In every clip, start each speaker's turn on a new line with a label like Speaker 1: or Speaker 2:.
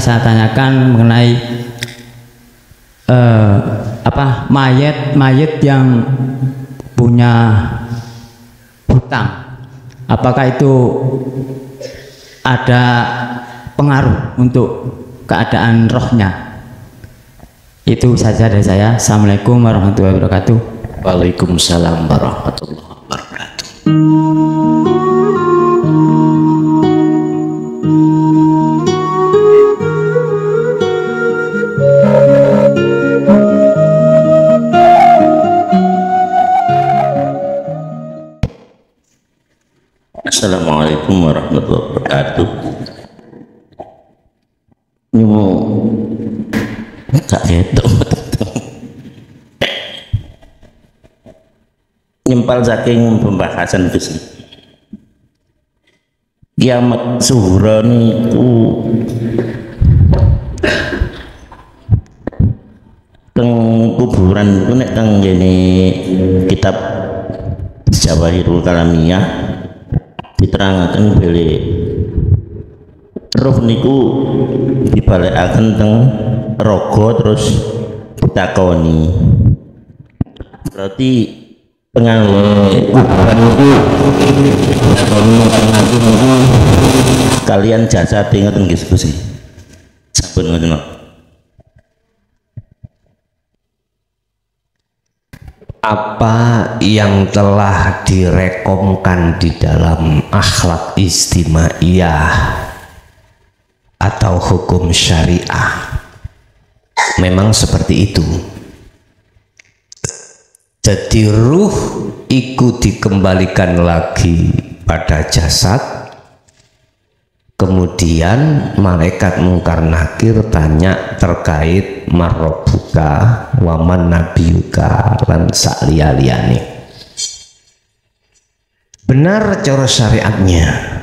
Speaker 1: saya tanyakan mengenai mayat yang punya hutang, apakah itu ada pengaruh untuk keadaan rohnya? Itu saja dari saya. Assalamualaikum warahmatullahi wabarakatuh.
Speaker 2: Waalaikumsalam warahmatullahi wabarakatuh. Assalamualaikum warahmatullahi wabarakatuh. Ini mau tak gitu nyempal saking pembahasan besi kiamat suhura niku teng kuburan itu nek teng jene kitab Jawahirul Kalamiyah diterangkan bilih roh niku dibalekaken teng raga terus ditakoni, berarti kuburan itu kalian jasa tinggal tinggi diskusi sabun ngoten.
Speaker 3: Apa yang telah direkomkan di dalam akhlak istimaiyah atau hukum syariah memang seperti itu. Jadi ruh ikut dikembalikan lagi pada jasad, kemudian malaikat mungkar nakir tanya terkait marrobuka waman nabiyuka lan sakliyane. Benar cara syariatnya.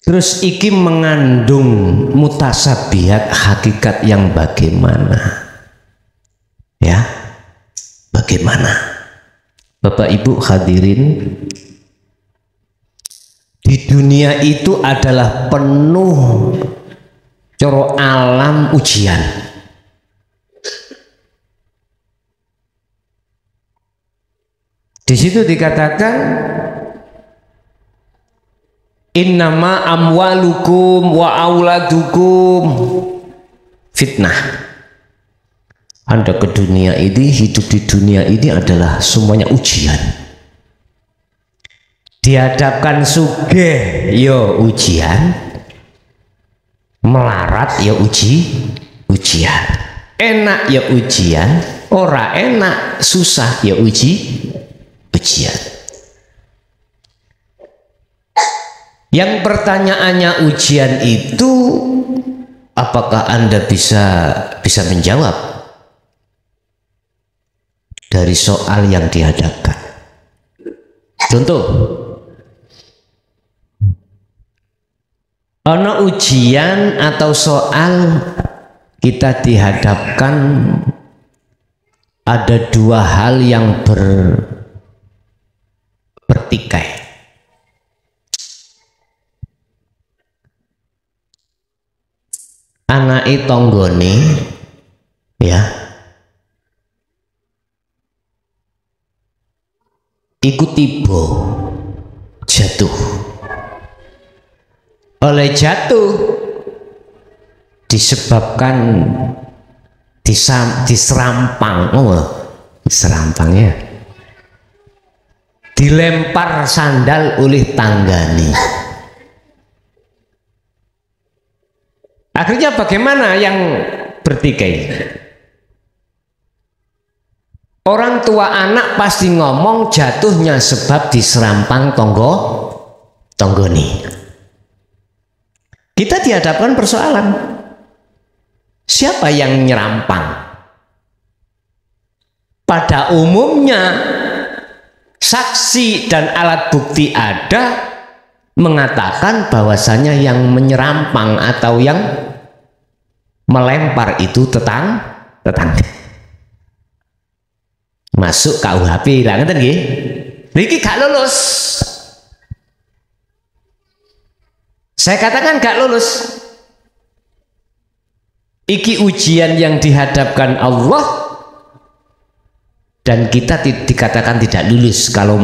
Speaker 3: Terus iki mengandung mutasabihat hakikat yang bagaimana? Ya, bagaimana? Bapak Ibu hadirin, di dunia itu adalah penuh coro alam ujian. Di situ dikatakan innama amwalukum wa auladukum fitnah. Anda ke dunia ini, hidup di dunia ini adalah semuanya ujian. Dihadapkan sugih ya ujian, melarat ya ujian, enak ya ujian, ora enak susah ya ujian. Yang pertanyaannya ujian itu apakah Anda bisa menjawab dari soal yang dihadapkan? Contoh, ana ujian atau soal kita dihadapkan ada dua hal yang bertikai. Anake tanggane ya iku tiba jatuh. Oleh jatuh disebabkan diserampang, diserampang ya, dilempar sandal oleh tanggane. Akhirnya bagaimana yang bertikai? Orang tua anak pasti ngomong jatuhnya sebab diserampang tonggoni. Kita dihadapkan persoalan, siapa yang nyerampang? Pada umumnya saksi dan alat bukti ada mengatakan bahwasanya yang menyerampang atau yang melempar itu tetangga. Masuk KUHP lah, ngeten nggih. Niki gak lulus. Saya katakan gak lulus. iki ujian yang dihadapkan Allah, dan kita dikatakan tidak lulus kalau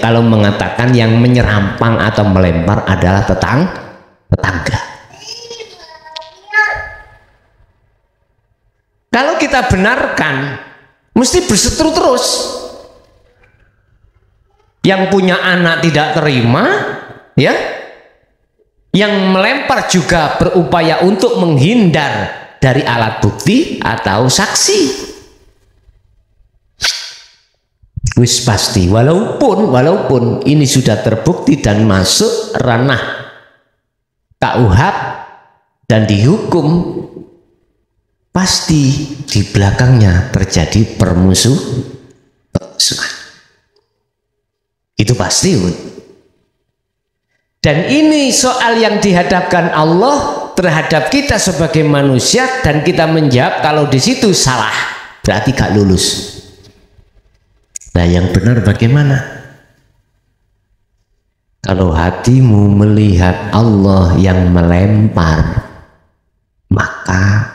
Speaker 3: kalau mengatakan yang menyerampang atau melempar adalah tetangga. Kalau kita benarkan, mesti berseteru terus. Yang punya anak tidak terima, ya, yang melempar juga berupaya untuk menghindar dari alat bukti atau saksi. Wis pasti, walaupun ini sudah terbukti dan masuk ranah KUHP dan dihukum, pasti di belakangnya terjadi permusuhan. Itu pasti. Dan ini soal yang dihadapkan Allah terhadap kita sebagai manusia, dan kita menjawab kalau di situ salah, berarti gak lulus. Nah, yang benar bagaimana? Kalau hatimu melihat Allah yang melempar, maka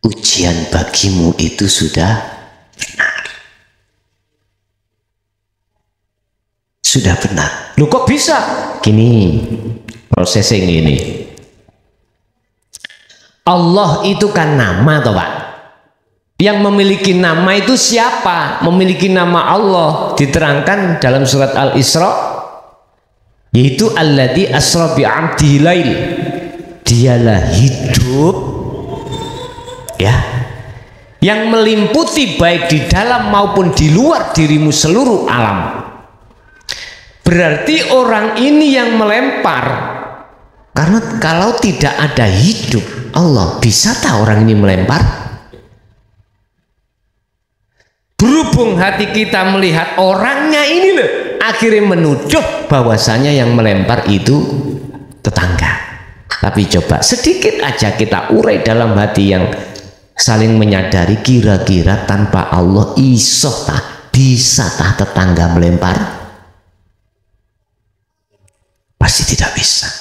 Speaker 3: ujian bagimu itu sudah benar. Sudah benar. Lu kok bisa? Gini, processing ini. Allah itu kan nama toh Pak. Yang memiliki nama itu siapa? Memiliki nama Allah diterangkan dalam surat Al-Isra, yaitu alladzi asra bi 'abdihi lail. Dialah hidup, ya, yang meliputi baik di dalam maupun di luar dirimu seluruh alam. Berarti orang ini yang melempar, karena kalau tidak ada hidup Allah, bisa tak orang ini melempar? Berhubung hati kita melihat orangnya ini loh, akhirnya menuduh bahwasanya yang melempar itu tetangga. Tapi coba sedikit aja kita urai dalam hati yang saling menyadari, kira-kira tanpa Allah isoh tah, bisa tah tetangga melempar? Pasti tidak bisa.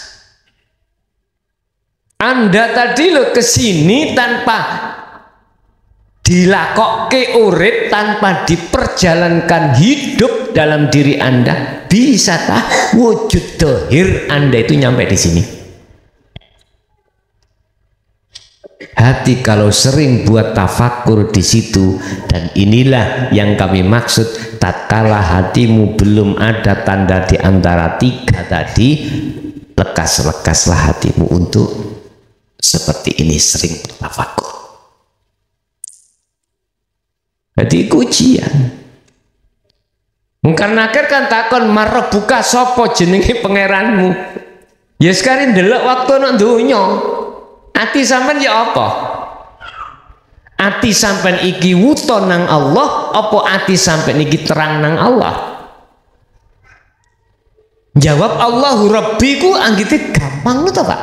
Speaker 3: Anda tadi loh kesini tanpa dilakokke urip, tanpa diperjalankan hidup dalam diri Anda, bisa tah wujud dohir Anda itu nyampe di sini? Hati kalau sering buat tafakur di situ, dan inilah yang kami maksud, tatkala hatimu belum ada tanda di antara tiga tadi, lekas-lekaslah hatimu untuk seperti ini, sering bertafakur. Jadi ujian. Karena kan takon marebuka sopo jenenge pangeranmu. Ya sekarang ndelok waktu nang donya. Ati sampean ya apa? Ati sampean iki wuto nang Allah, apa ati sampean iki terang nang Allah? Jawab Allahu Rabbiku anggite gampang lho to, Pak.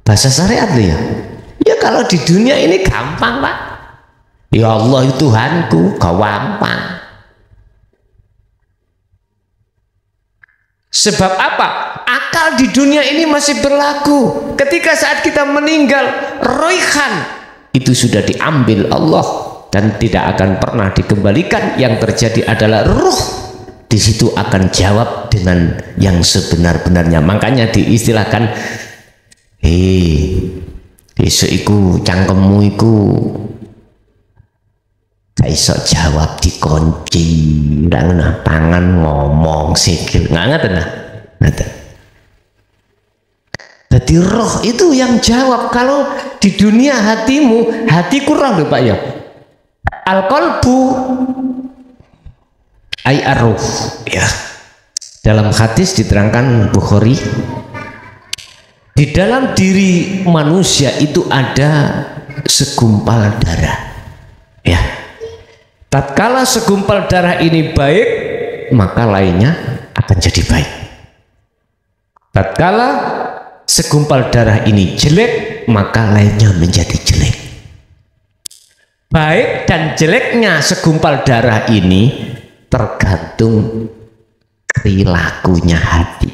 Speaker 3: Bahasa syariat lho ya. Ya kalau di dunia ini gampang, Pak. Ya Allah itu Tuhanku, gampang. Sebab apa? Akal di dunia ini masih berlaku. Ketika saat kita meninggal, roihan itu sudah diambil Allah dan tidak akan pernah dikembalikan. Yang terjadi adalah ruh. Di situ akan jawab dengan yang sebenar-benarnya. Makanya diistilahkan, besok iku cangkemmu iku gak iso jawab dikunci, nggak tangan ngomong sikil nggak ngerti nah. Jadi roh itu yang jawab. Kalau di dunia hatimu, hatiku roh lho Pak ya. Al qalbu ay arruh ya. Dalam hadis diterangkan Bukhari, di dalam diri manusia itu ada segumpal darah ya. Tatkala segumpal darah ini baik, maka lainnya akan jadi baik. Tatkala segumpal darah ini jelek, maka lainnya menjadi jelek. Baik dan jeleknya segumpal darah ini tergantung perilakunya hati.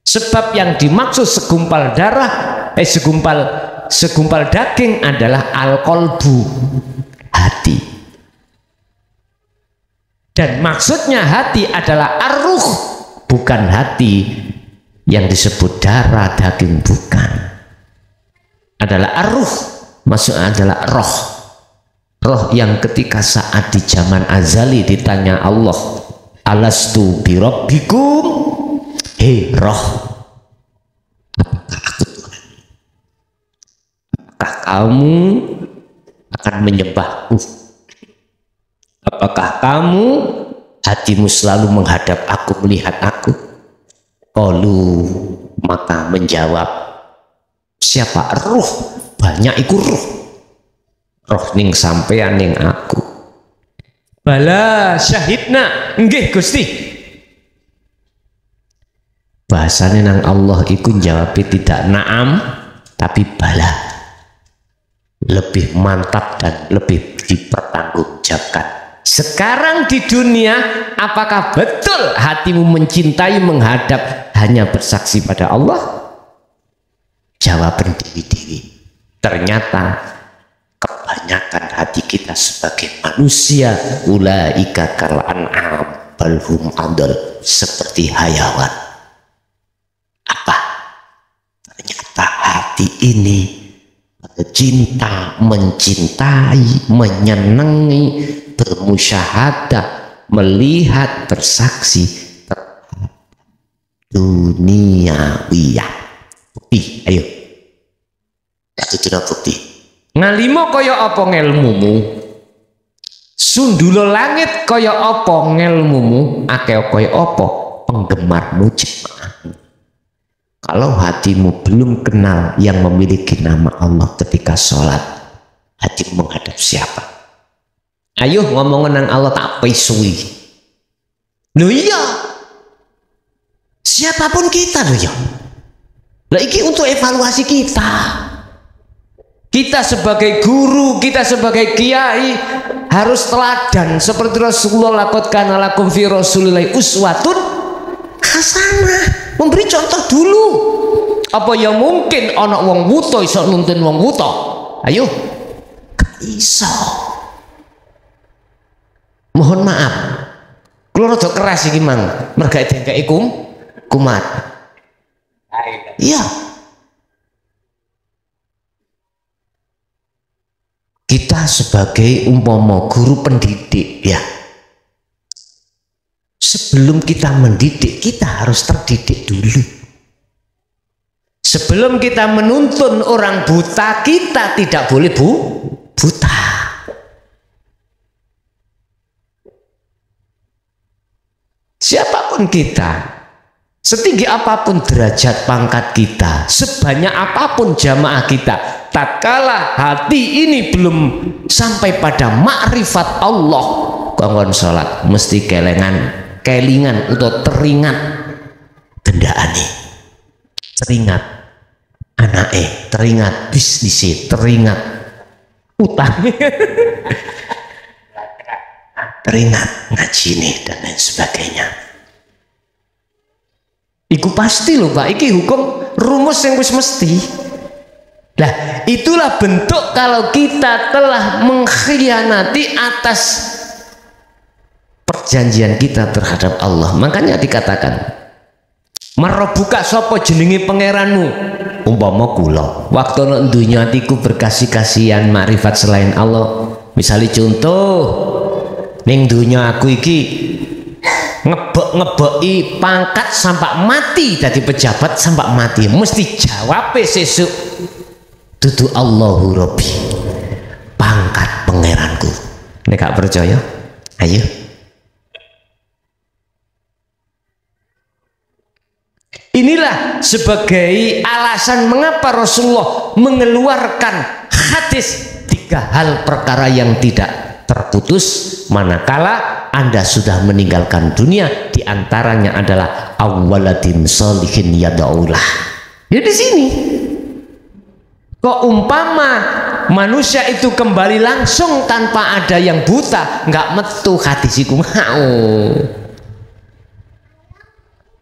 Speaker 3: Sebab yang dimaksud segumpal darah segumpal daging adalah al-qalbu, hati. Dan maksudnya hati adalah ar-ruh, bukan hati yang disebut darah daging, bukan. Adalah ar-ruh, maksudnya adalah roh. Roh yang ketika saat di zaman azali ditanya Allah, alastu birabbikum, hei roh, apakah aku Tuhan? Apakah kamu akan menyembahku? Apakah kamu hatimu selalu menghadap aku, melihat aku? Qalu, maka menjawab siapa? Ruh, banyak iku ruh. Roh ning sampean ning aku. Bala syahidna, nggih Gusti. Bahasane nang Allah iku jawab tidak naam tapi bala. Lebih mantap dan lebih dipertanggungjawabkan. Sekarang di dunia, apakah betul hatimu mencintai, menghadap, hanya bersaksi pada Allah? Jawaban dewi-dewi. Ternyata kebanyakan hati kita sebagai manusia, ulaika kal an'am bal hum adall, seperti hayawan. Apa? Ternyata hati ini cinta, mencintai, menyenangi, bermusyahadah, melihat, bersaksi terhadap duniawiyah. Bukti, ayo. Satu tidak bukti. Ngalimo kaya apa ngelmumu? Sundulo langit kaya apa ngelmumu? Akeh kaya apa penggemarmu jemaahmu? Kalau hatimu belum kenal yang memiliki nama Allah ketika sholat, hatimu menghadap siapa? Ayo ngomongin nang Allah tak pisui. Loh iya, siapapun kita loh ya. Lah iki untuk evaluasi kita. Kita sebagai guru, kita sebagai kiai harus teladan seperti Rasulullah, laqad kana lakum fi rasulillahi uswatun hasanah. Memberi contoh dulu. Apa yang mungkin anak wong wuto iso nuntun wong wuto? Ayo, gak iso. Mohon maaf, kula rada keras iki mang, merga dengkeki kumat. Iya. Kita sebagai umpama guru pendidik ya. Sebelum kita mendidik, kita harus terdidik dulu. Sebelum kita menuntun orang buta, kita tidak boleh buta. Siapapun kita, setinggi apapun derajat pangkat kita, sebanyak apapun jamaah kita, tatkala hati ini belum sampai pada makrifat Allah, kongkon sholat mesti kelingan atau teringat dendaane, teringat anake, teringat bisnis, teringat utang, teringat ngaji nih dan lain sebagainya. Iku pasti loh Pak, iki hukum rumus yang wis mesti. Lah itulah bentuk kalau kita telah mengkhianati atas perjanjian kita terhadap Allah. Makanya dikatakan marobuka sopo jenengi pangeranmu, umpama kula waktu nek dunya atiku berkasih-kasihan makrifat selain Allah. Misalnya contoh ning dunya aku iki ngebeki pangkat sampai mati, jadi pejabat sampai mati, mesti jawab sesuk dudu Allahu Rabbi, pangkat pangeranku. Nek gak percaya ayo. Inilah sebagai alasan mengapa Rasulullah mengeluarkan hadis 3 hal perkara yang tidak terputus manakala Anda sudah meninggalkan dunia. Diantaranya adalah awwaladin sholihin yadaulah. Ya di sini. Kok umpama manusia itu kembali langsung tanpa ada yang buta, nggak metu hadisiku mau.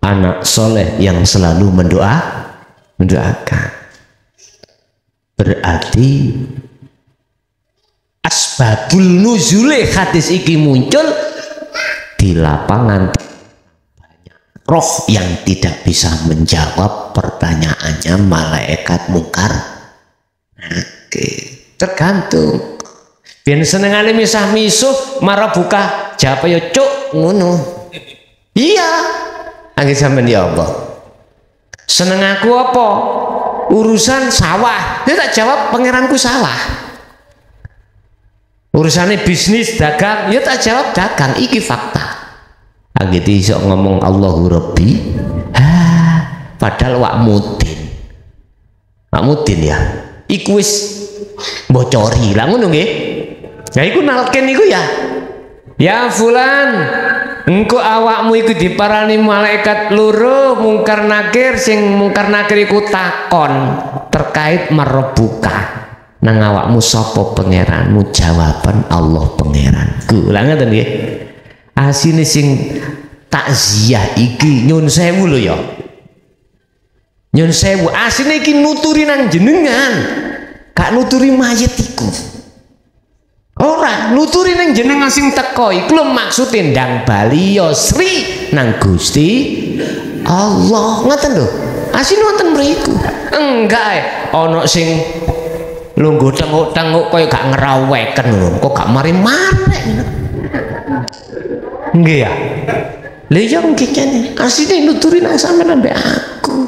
Speaker 3: Anak soleh yang selalu mendoakan. berarti asbabul nuzule hadis iki muncul di lapangan banyak roh yang tidak bisa menjawab pertanyaannya malaikat mungkar. Oke, tergantung. Biar senengane misah-misuh marah buka jawab ya cuk ngono. Iya, angin sampean ya Allah. Seneng aku apa? Urusan sawah. Dia tak jawab pangeranku sawah. Urusannya bisnis dagang, ya tak jawab dagang. Iki fakta. Angin iso ngomong Allahu Rabbi. Padahal wak mudin ya. Iku wis bocori lah ngono nggih. Ya iku nalken iku ya. Ya fulan, engko awakmu iku diparani malaikat loro mungkar nakir, sing mungkar nakir iku takon terkait merebuka. Nang awakmu sapa pangeranmu? Jawaban Allah pangeranku. Lah ngoten nggih. Asine sing takziah iki nyun sewu lho ya. Nyun sewu asine iki nuturi nang jenengan. Gak nuturi mayit iku. Ora nuturi nang jenengan sing teko iku lho maksude ndang bali ya Sri nang Gusti Allah. Ngoten lho. Asine wonten mriku. Enggak ana sing lungguh tenguk-tenguk kaya gak ngeraweken lho. Kok gak mari-mari. Nggih ya. Lha iya nggih kene. Asine nuturi nang sampeyan mbek aku.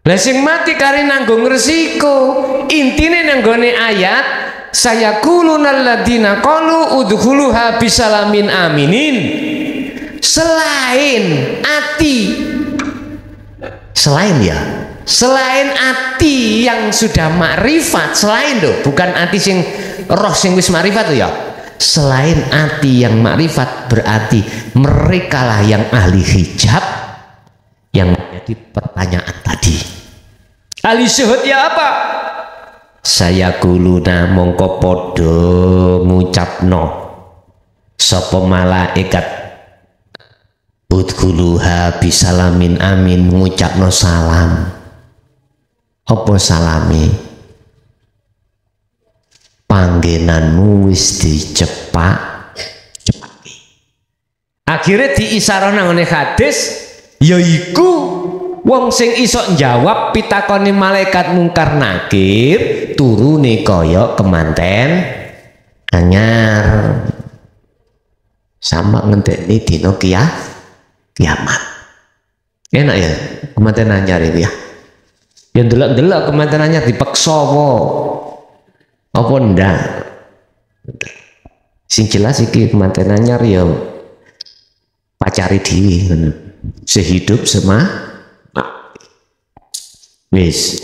Speaker 3: Lah sing mati kari nanggung resiko. Intine nanggone ayat sayaqulunal ladzina qalu udkhuluha bisalamin aminin. Selain ati, selain ati yang sudah makrifat, selain loh, bukan ati sing roh sing wis makrifat ya. Selain ati yang makrifat berarti merekalah yang ahli hijab yang menjadi pertanyaan tadi. Ahli syuhud ya apa? Saya kuluna mongko podo ngucapno sapa malaikat udkhuluha bisalamin amin, ngucapno salam. Apa salame? Panggenanmu wis dicepak cepake. Akhirnya diisarana ngene hadis yaiku wong sing iso njawab pitakone malaikat mungkar nakir turune kaya kemanten anyar sama ngenteni dina kiamat. Enak ya kemanten anyar itu ya. Ya ndelok-ndelok kemanten anyar dipeksa apa ndak. Sing jelas iki kemanten anyar ya pacari dhewe ngono. Sehidup wis.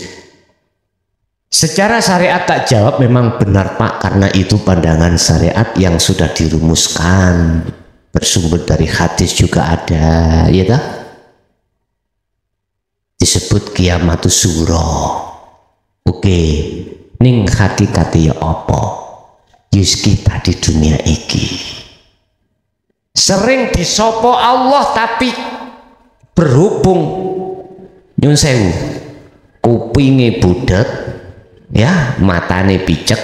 Speaker 3: Secara syariat tak jawab memang benar Pak, karena itu pandangan syariat yang sudah dirumuskan, bersumber dari hadis juga ada, ya tak? Disebut kiamatus suro. Oke, ning hakikate ya apa? Yus kita di dunia iki sering disopo Allah tapi berhubung nyun sewu kupinge budak ya, matane picek,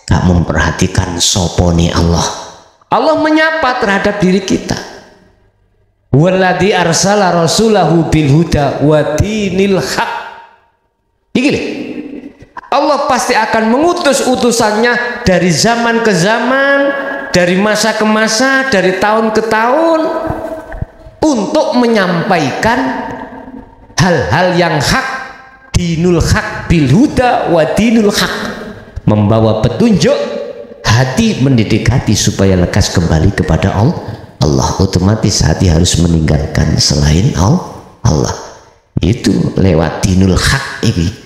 Speaker 3: gak memperhatikan sopone Allah. Allah menyapa terhadap diri kita. Walladzi arsala rasulahu bil huda wa dinil haq. Iki lho. Allah pasti akan mengutus utusannya dari zaman ke zaman, dari masa ke masa, dari tahun ke tahun untuk menyampaikan hal-hal yang hak, dinul haq bil huda wa dinul haq, membawa petunjuk, hati mendidik hati supaya lekas kembali kepada Allah. Otomatis hati harus meninggalkan selain Allah. Itu lewat dinul haq ini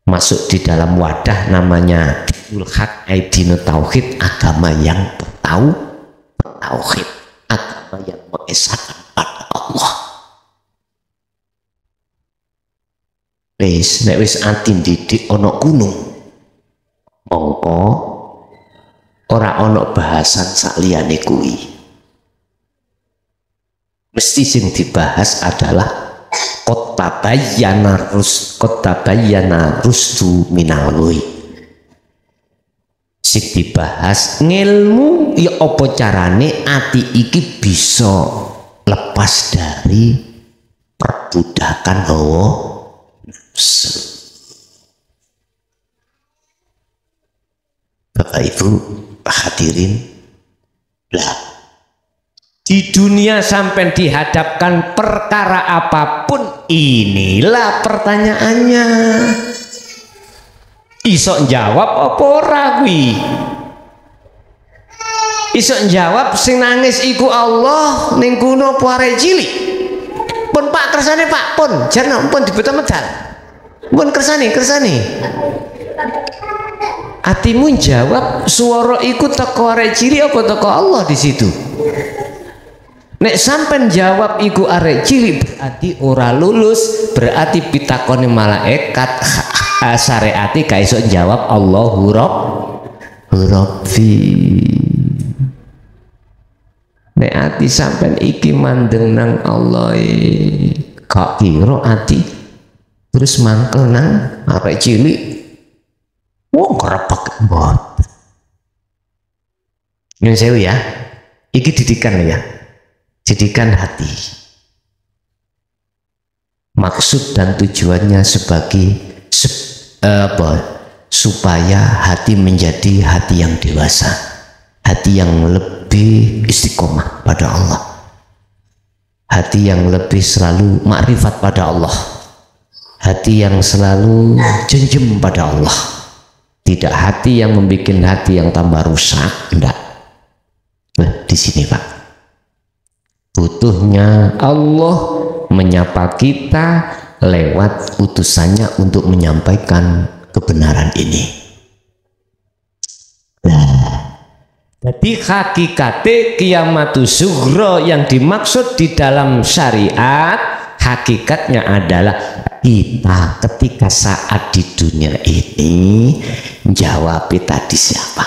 Speaker 3: masuk di dalam wadah namanya dinul haq, dinul tauhid, agama yang bertauhid, agama yang mengesahkan pada Allah. Nek wis ati didik ana gunung mongko ora ana bahasan sakliyane kuwi, mesti sing dibahas adalah qad tabayyana rusdu minal ghoi. Sing dibahas ngilmu ya apa carane ati iki bisa lepas dari perbudakan hawa nafsu. Bapak Ibu hadirin, lah di dunia sampai dihadapkan perkara apapun, inilah pertanyaannya. Iso jawab apa ora kuwi? Iso jawab sing nangis iku Allah ning kuno apa arek cilik? Pun Pak kersane Pak, pun jan pun dibeto medal. Pun kersane. Atimu jawab suara iku teko arek cilik apa teko Allah di situ? Nek sampean jawab iku arek cilik berarti ora lulus, berarti pitakone malaikat syariati gak iso jawab Allahu Rabbi. Nek ati sampean iki mandeng nang Allah gak kira ati terus mangkel nang arek cilik. Wong kerepek mbot. Nyun sewu ya. Iki didikan ya. Didikan hati. Maksud dan tujuannya sebagai supaya hati menjadi hati yang dewasa, hati yang lebih istiqomah pada Allah, hati yang lebih selalu makrifat pada Allah, hati yang selalu jenjem pada Allah. Tidak hati yang membuat hati yang tambah rusak, enggak. Nah, di sini Pak, butuhnya Allah menyapa kita lewat utusannya untuk menyampaikan kebenaran ini. Nah, jadi hakikate kiamatu sughra yang dimaksud di dalam syariat hakikatnya adalah kita ketika saat di dunia ini jawab tadi siapa.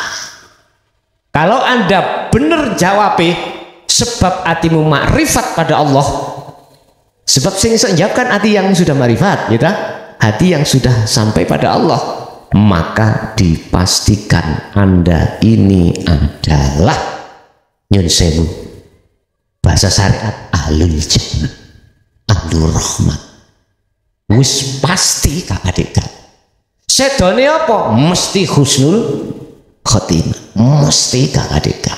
Speaker 3: Kalau Anda benar jawab sebab hatimu makrifat pada Allah, sebab sing jawab kan hati yang sudah makrifat, gitu, hati yang sudah sampai pada Allah, maka dipastikan Anda ini adalah nyun sewu bahasa syariat ahlul jannah, ahlur rahmat. Wis pasti kakak. Sedone apa? Mesti husnul khotimah, mesti kakak.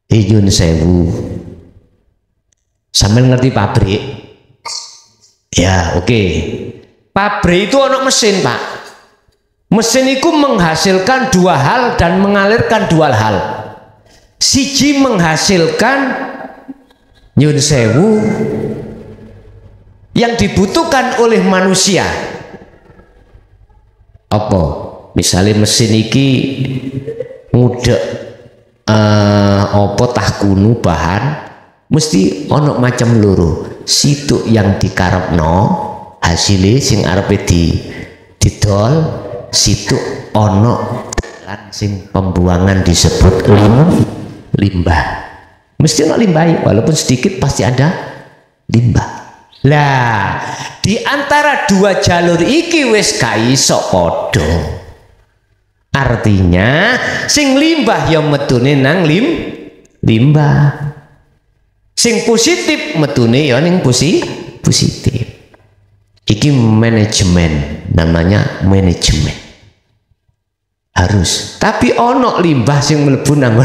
Speaker 3: Nyun sewu, sambil ngerti pabrik? Ya, oke. Pabrik itu ono mesin, Pak. Mesin itu menghasilkan dua hal dan mengalirkan dua hal. Siji menghasilkan nyun sewu yang dibutuhkan oleh manusia. Apa? Misalnya mesin iki ngudek apa tah kunu bahan mesti ono macam loro. Situ yang dikarepno hasilnya sing arepe didol, situ ono dalan sing pembuangan disebut limbah. Mesti ono limbah, walaupun sedikit pasti ada limbah. Lah, di antara dua jalur iki wis gak iso padha. Artinya sing limbah ya metune nang limbah. Sing positif metune ya ning positif. Iki manajemen, namanya manajemen. Harus. Tapi ono limbah sing mlebu nang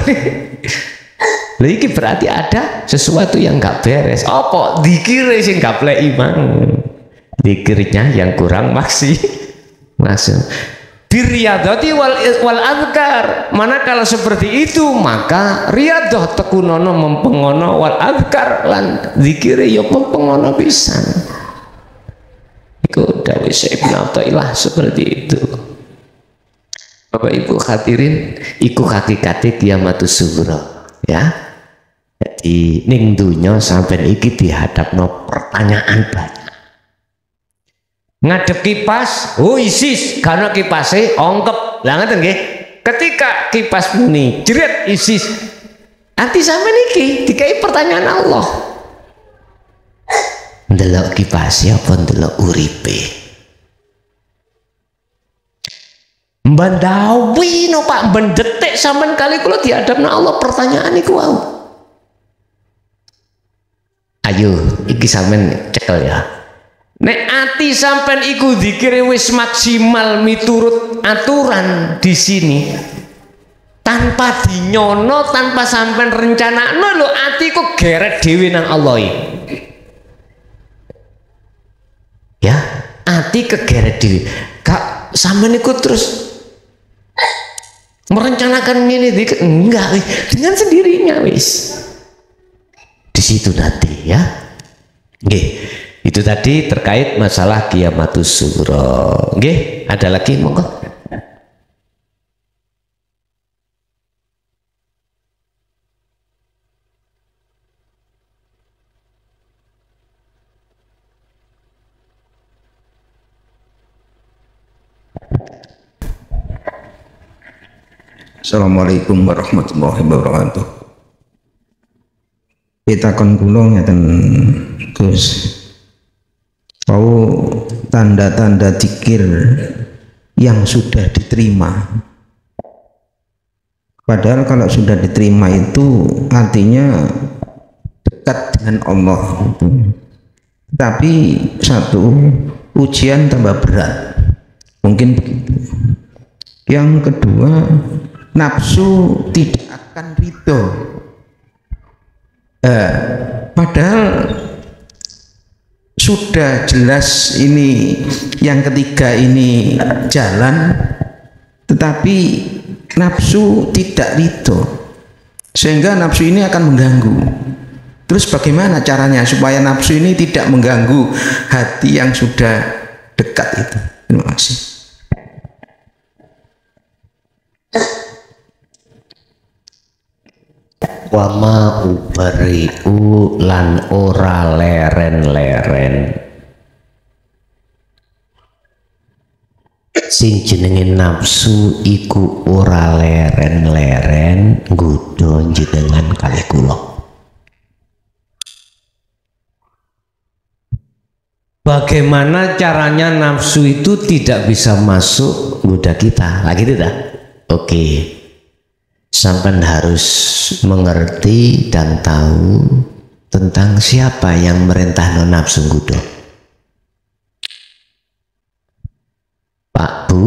Speaker 3: lha iki berarti ada sesuatu yang nggak beres. Apa? Dikire sing nggak pleki mang. Dikirnya yang kurang masuk. Biriyadati wal adhkar. Mana kalau seperti itu maka riyadah tekunono mempengono wal adhkar lan dikire ya mempengono pisan. Iku dawuh Syekh Ibnu Athaillah seperti itu. Bapak Ibu hadirin, iku hakikate kiamatus sughra, ya. Jadi ning dunya sampean iki dihadapno pertanyaan banyak. Ngadep kipas, oh isis, karena kipasnya ongkep. Lah ngeten nggih. Ketika kipas muni jret isis, arti sampean iki dikai pertanyaan Allah. ndelok kipase apa ndelok uripe. Mbandawi no Pak, bendetik sampean kali kula dihadapna Allah pertanyaan iku wau. Ayo iki sampean cekel ya. Nek ati sampean iku zikire wis maksimal miturut aturan di sini tanpa dinyono, tanpa sampean rencanakno lho, ati kok geret dhewe nang Allah iki. Ya, ati kegeret dhewe. Kak sampean iku terus merencanakan ini enggak, dengan sendirinya wis di situ nanti ya. Nggih, itu tadi terkait masalah Qiyamatus Sughra. Nggih, ada lagi monggo.
Speaker 4: Assalamualaikum warahmatullahi wabarakatuh. Kita kon kula ngeten Gus. Mau tanda-tanda zikir yang sudah diterima. Padahal kalau sudah diterima itu artinya dekat dengan Allah. Tapi satu, ujian tambah berat. Mungkin begitu. Yang kedua, nafsu tidak akan ridho. Padahal sudah jelas ini yang ketiga ini jalan, tetapi nafsu tidak ridho, sehingga nafsu ini akan mengganggu. Terus bagaimana caranya supaya nafsu ini tidak mengganggu hati yang sudah dekat itu? Terima kasih.
Speaker 3: Wama ubari'u lan ora leren-leren sing jenenge nafsu iku ora leren-leren nggodha jenengan kalih kula. Bagaimana caranya nafsu itu tidak bisa masuk nggoda kita? Lah gitu dah. Oke. Sampai harus mengerti dan tahu tentang siapa yang merintah nafsu nggoda. Pak Bu,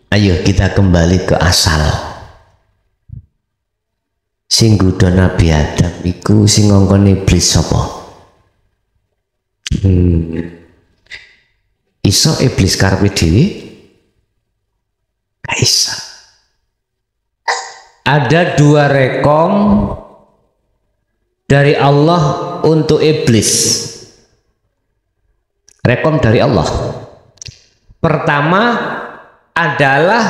Speaker 3: ayo kita kembali ke asal. Sing nggoda Nabi Adam iku sing ngongkon iblis sapa? Iso iblis karepe dhewe? Gak iso. Ada dua rekom dari Allah untuk iblis. Rekom dari Allah. Pertama adalah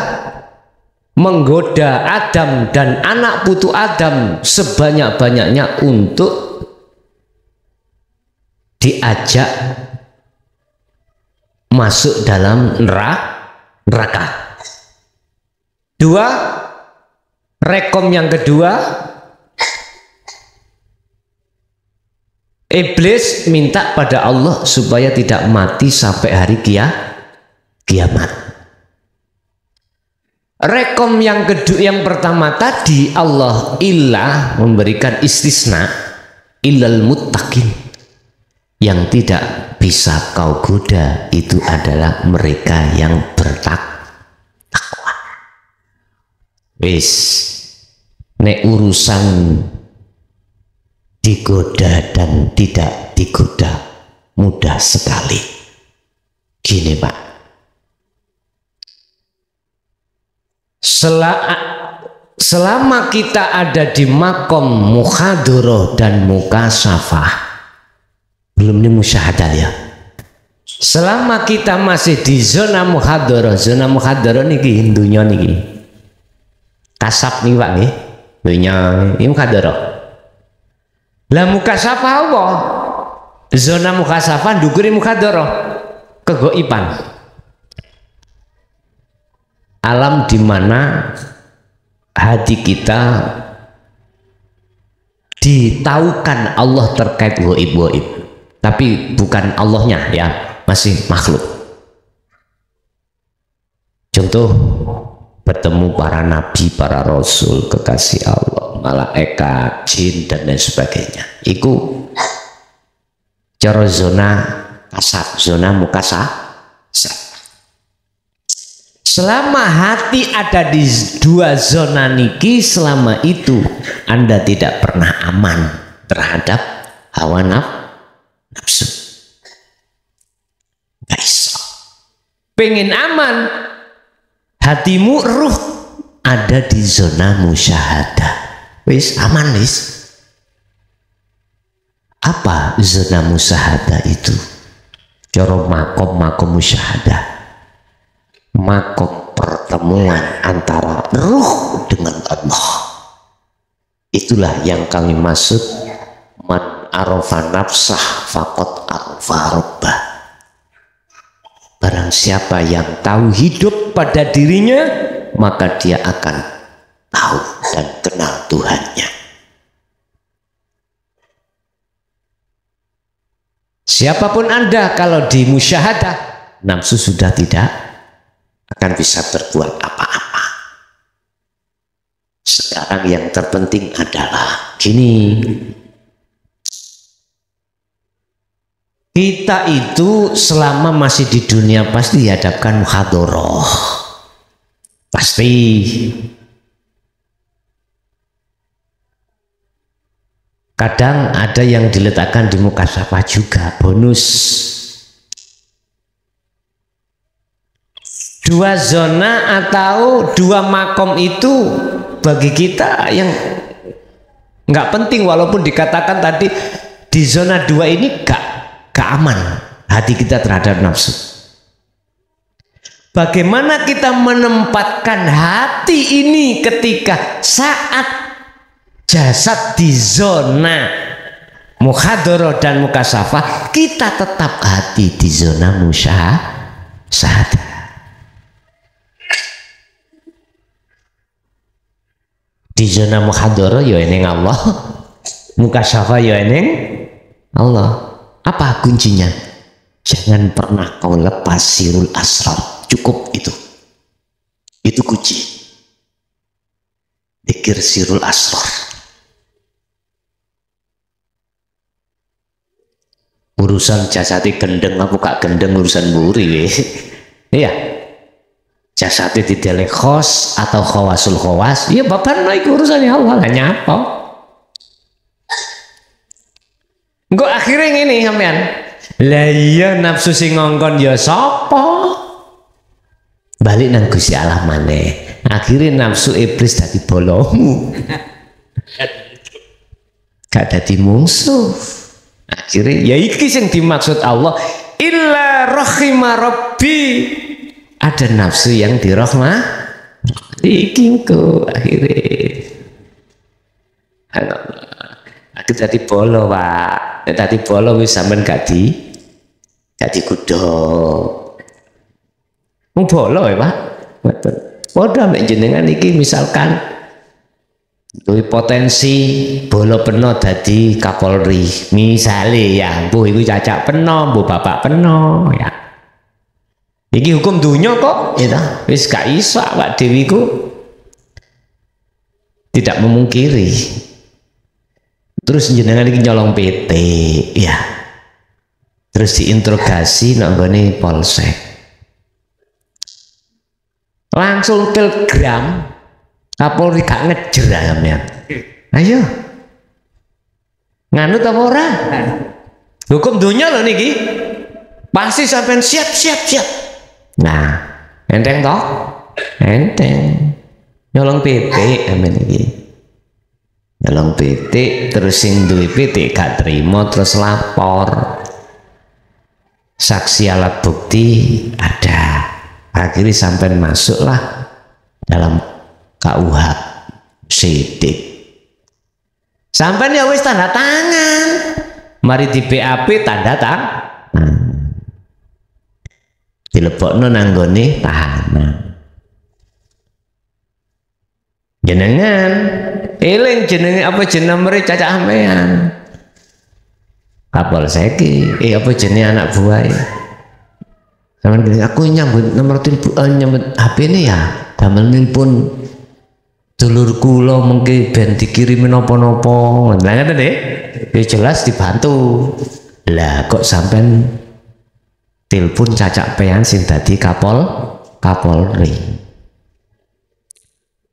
Speaker 3: menggoda Adam dan anak putu Adam sebanyak-banyaknya untuk diajak masuk dalam neraka. Dua, rekom yang kedua, iblis minta pada Allah supaya tidak mati sampai hari kiamat. Rekom yang kedua, yang pertama tadi Allah ilah memberikan istisna, illal muttaqin, yang tidak bisa kau goda itu adalah mereka yang bertakwa. Wis, nek urusan digoda dan tidak digoda mudah sekali. Gini Pak, selama kita ada di makom muhadharah dan mukasyafah, belum di musyahadah ya. Selama kita masih di zona muhadharah niki dunya niki. Kasab nih Pak nih, dunya ini muhadharah. Lah mukasyafah apa? Zona mukasyafah ndukuri muhadharah, kegoiban. Alam di mana hati kita ditaukan Allah terkait gaib-gaib. tapi bukan Allahnya ya, masih makhluk. Contoh bertemu para nabi, para rasul, kekasih Allah, malaikat, jin dan lain sebagainya. Iku cara zona kasar, zona mukasa. Selama hati ada di dua zona niki, selama itu Anda tidak pernah aman terhadap hawa nafsu. Gak bisa. Pengen aman, hatimu, ruh ada di zona musyahadah. Wis aman wis. Apa zona musyahadah itu? Cara makom musyahadah. Makom pertemuan antara ruh dengan Allah. Itulah yang kami maksud man arafa nafsah faqad arafa rabbah. Barang siapa yang tahu hidup pada dirinya, maka dia akan tahu dan kenal Tuhannya. Siapapun Anda, kalau di musyahadah, nafsu sudah tidak akan bisa berbuat apa-apa. Sekarang yang terpenting adalah gini, kita itu selama masih di dunia pasti dihadapkan muhadharah, pasti. Kadang ada yang diletakkan di mukasafah juga, bonus. Dua zona atau dua makom itu bagi kita yang nggak penting, walaupun dikatakan tadi di zona dua ini gak aman hati kita terhadap nafsu. Bagaimana kita menempatkan hati ini ketika saat jasad di zona muhadharah dan mukasafah, kita tetap hati di zona musyahadah. Di zona muhadharah ya eneng Allah, mukasafah ya eneng Allah. Apa kuncinya? Jangan pernah kau lepas sirul asrar. Cukup itu kunci. Dzikir sirul asrar. Urusan jasati gendeng apa gak gendeng urusan buri. Iya. Jasati didelek khos atau khawasul khawas, ya bapak naik urusan ya Allah, hanya apa? Engko akhirnya ngene sampean. Lah iya nafsu sing ngongkon ya sapa? Balik nang Gusti Allah maneh. Akhirnya nafsu iblis dadi bolomu. Gak dadi musuh. Akhirnya ya iki sing dimaksud Allah, illa rahima rabbi. Ada nafsu yang dirahmah iki engko akhirnya. Aku tadi bolo Pak, tadi bolo wis sampean gak dikudo. Mung bolo ya Pak. Betul. Padha mek jenengan iki misalkan duwe potensi bolo peno dadi Kapolri. Misale ya, mbuh iku cacak peno, mbuh bapak peno ya. Iki hukum dunia kok, ya wis gak iso Pak Dewi ku tidak memungkiri. Terus jenengan iki nyolong PT, ya. Terus diinterogasi nang nggone polsek. Langsung telegram, Kapolri gak ngejer sampean. Ayo. Nganut apa ora? Hukum dunia lho niki. Pasti sampean siap. Nah, enteng toh? Enteng. Nyolong PT amen iki. Nyolong PT terus sing duwe PT gak terima terus lapor. Saksi alat bukti ada. Akhirnya sampai masuklah dalam KUH sidik. Sampai ya wis tanda tangan. Mari di BAP tanda tangan. Dilebokno nang nggone tahanan. Jenengan eling jenenge apa jeneng mrene cacak sampean. Kapolsek apa jenenge anak buah sampean gini, aku nyambut nomor telepon nyambut HP ini ya damel nelpon dulur kula mengke ben dikirimin napa-napa lha ngoten nggih ya jelas dibantu lah kok sampean telepon cacak pean sing dadi Kapolri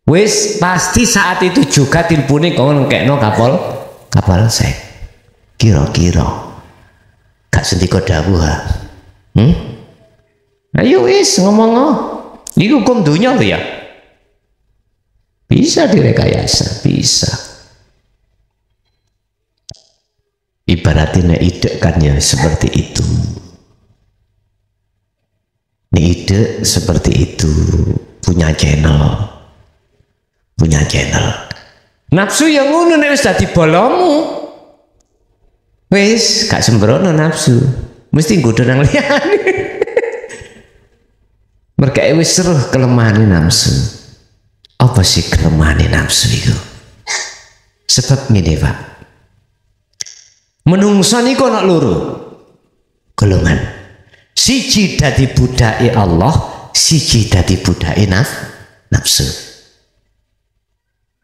Speaker 3: wis pasti saat itu juga telepone kok ngekno Kapolsek kira-kira gak sendika dawuh ha ayo wis ngomong ini hukum dunia tuh ya bisa direkayasa bisa ibaratnya ide kan ya seperti itu ide seperti itu punya channel nafsu yang ngono nek wis dadi bolomu wis gak sembrono nafsu mesti nggodho nang liyane mereka wis seruh kelemahan nafsu apa sih kelemahan nafsu itu sebab ngene Pak menungso niku ana loro golongan siji dadi budake Allah siji dadi budake nafsu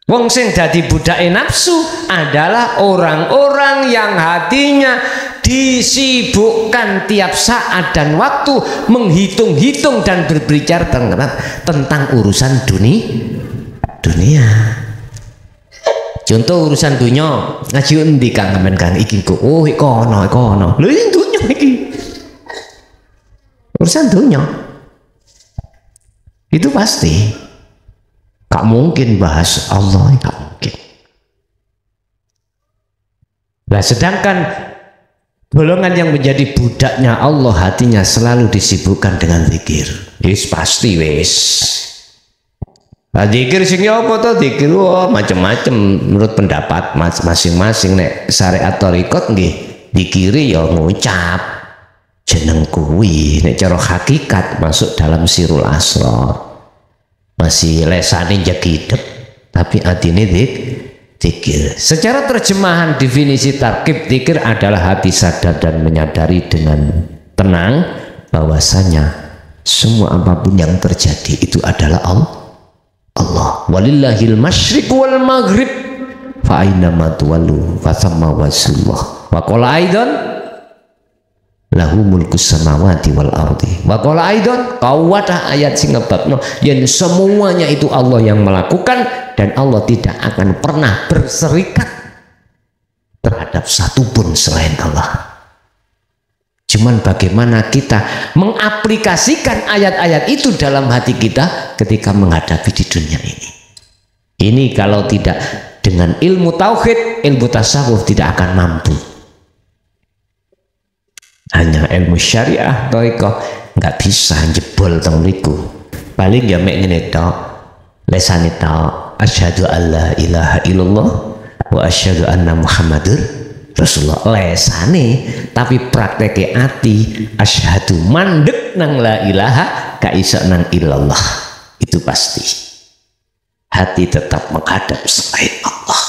Speaker 3: wong sing dadi budake nafsu adalah orang-orang yang hatinya disibukkan tiap saat dan waktu menghitung-hitung dan berbicara tentang urusan dunia. Contoh urusan dunia ngaji endi Kang sampean Kang iki kok oh kono lho iki dunia iki urusan dunia itu pasti gak mungkin bahas Allah gak mungkin. Nah sedangkan golongan yang menjadi budaknya Allah hatinya selalu disibukkan dengan zikir. Wis pasti wis. Nah, zikir sing apa to? Zikir macam-macam menurut pendapat masing-masing nek syariat thariqat nggih dikiri ya ngucap jeneng kuwi nek cara hakikat masuk dalam sirul asrar. Masih lesane jegidep tapi atine zikir. Secara terjemahan definisi tarkib zikir adalah hati sadar dan menyadari dengan tenang bahwasanya semua apapun yang terjadi itu adalah Allah. Walillahil masyriq wal maghrib fa aina ma tuwallu fa thamma wajhullah. Wa qala aidan lahu mulkus samawati wal ardi. Wa qala aidan kawadah ayat sing ngebabno yen semuanya itu Allah yang melakukan dan Allah tidak akan pernah berserikat terhadap satupun selain Allah. Cuman bagaimana kita mengaplikasikan ayat-ayat itu dalam hati kita ketika menghadapi di dunia ini. Ini kalau tidak dengan ilmu tauhid, ilmu tasawuf tidak akan mampu. Hanya ilmu syariah, thariqah nggak bisa jebol teng niku. Paling ya mek ngene tok. Lesane tok. Asyhadu alla ilaha illallah wa asyhadu anna muhammadur rasulullah lesane tapi prakteke ati asyhadu mandek nang la ilaha ka isa nang illallah itu pasti hati tetap menghadap selain Allah.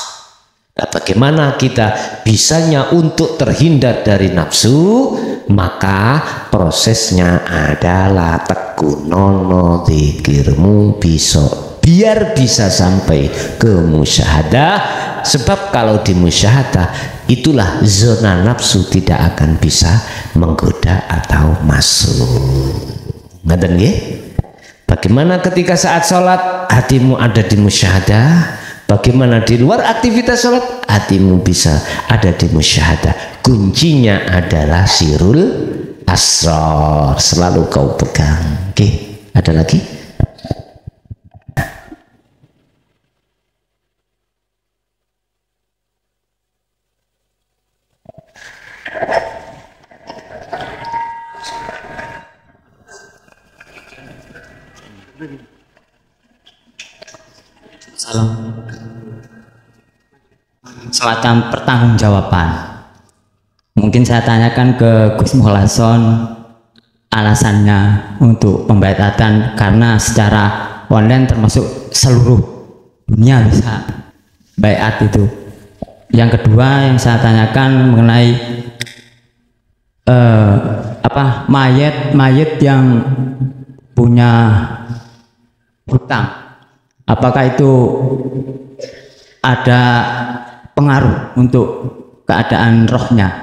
Speaker 3: Nah, bagaimana kita bisanya untuk terhindar dari nafsu? Maka prosesnya adalah tekunono zikirmu biar bisa sampai ke musyahadah. Sebab kalau di musyahadah itulah zona nafsu tidak akan bisa menggoda atau masuk. Ngaten nggih? Bagaimana ketika saat sholat hatimu ada di musyahadah? Bagaimana di luar aktivitas sholat hatimu bisa ada di musyahadah? Kuncinya adalah sirul asrar, selalu kau pegang. Oke, ada lagi?
Speaker 1: Salam. Semacam pertanggungjawaban. Mungkin saya tanyakan ke Gus Mukhlason alasannya untuk pembaitatan karena secara online termasuk seluruh dunia bisa baiat itu. Yang kedua yang saya tanyakan mengenai mayat yang punya hutang, apakah itu ada pengaruh untuk keadaan rohnya?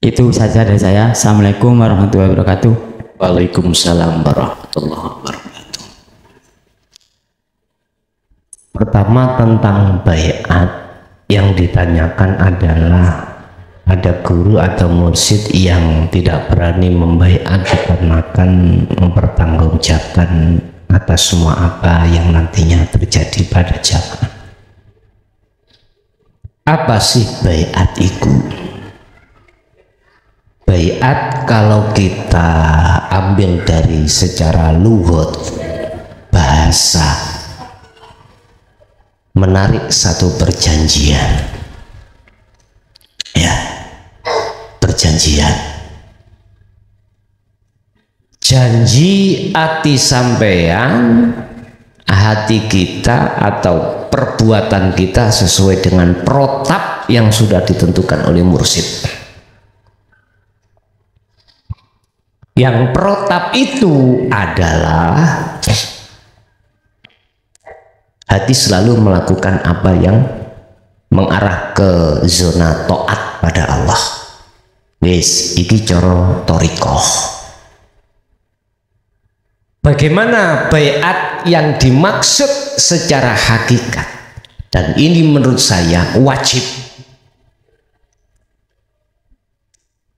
Speaker 1: Itu saja dari saya. Assalamualaikum warahmatullahi wabarakatuh.
Speaker 3: Waalaikumsalam warahmatullahi wabarakatuh. Pertama, tentang baiat, yang ditanyakan adalah ada guru atau mursyid yang tidak berani membaiat dikarenakan mempertanggungjawabkan atas semua apa yang nantinya terjadi pada zaman. Apa sih baiat itu? Baiat kalau kita ambil dari secara lughat bahasa, menarik satu perjanjian, ya, perjanjian, janji ati sampean, hati kita atau perbuatan kita sesuai dengan protap yang sudah ditentukan oleh mursyid. Yang protap itu adalah hati selalu melakukan apa yang mengarah ke zona taat pada Allah. Wis, iki coro torikoh. Bagaimana baiat yang dimaksud secara hakikat? Dan ini menurut saya wajib,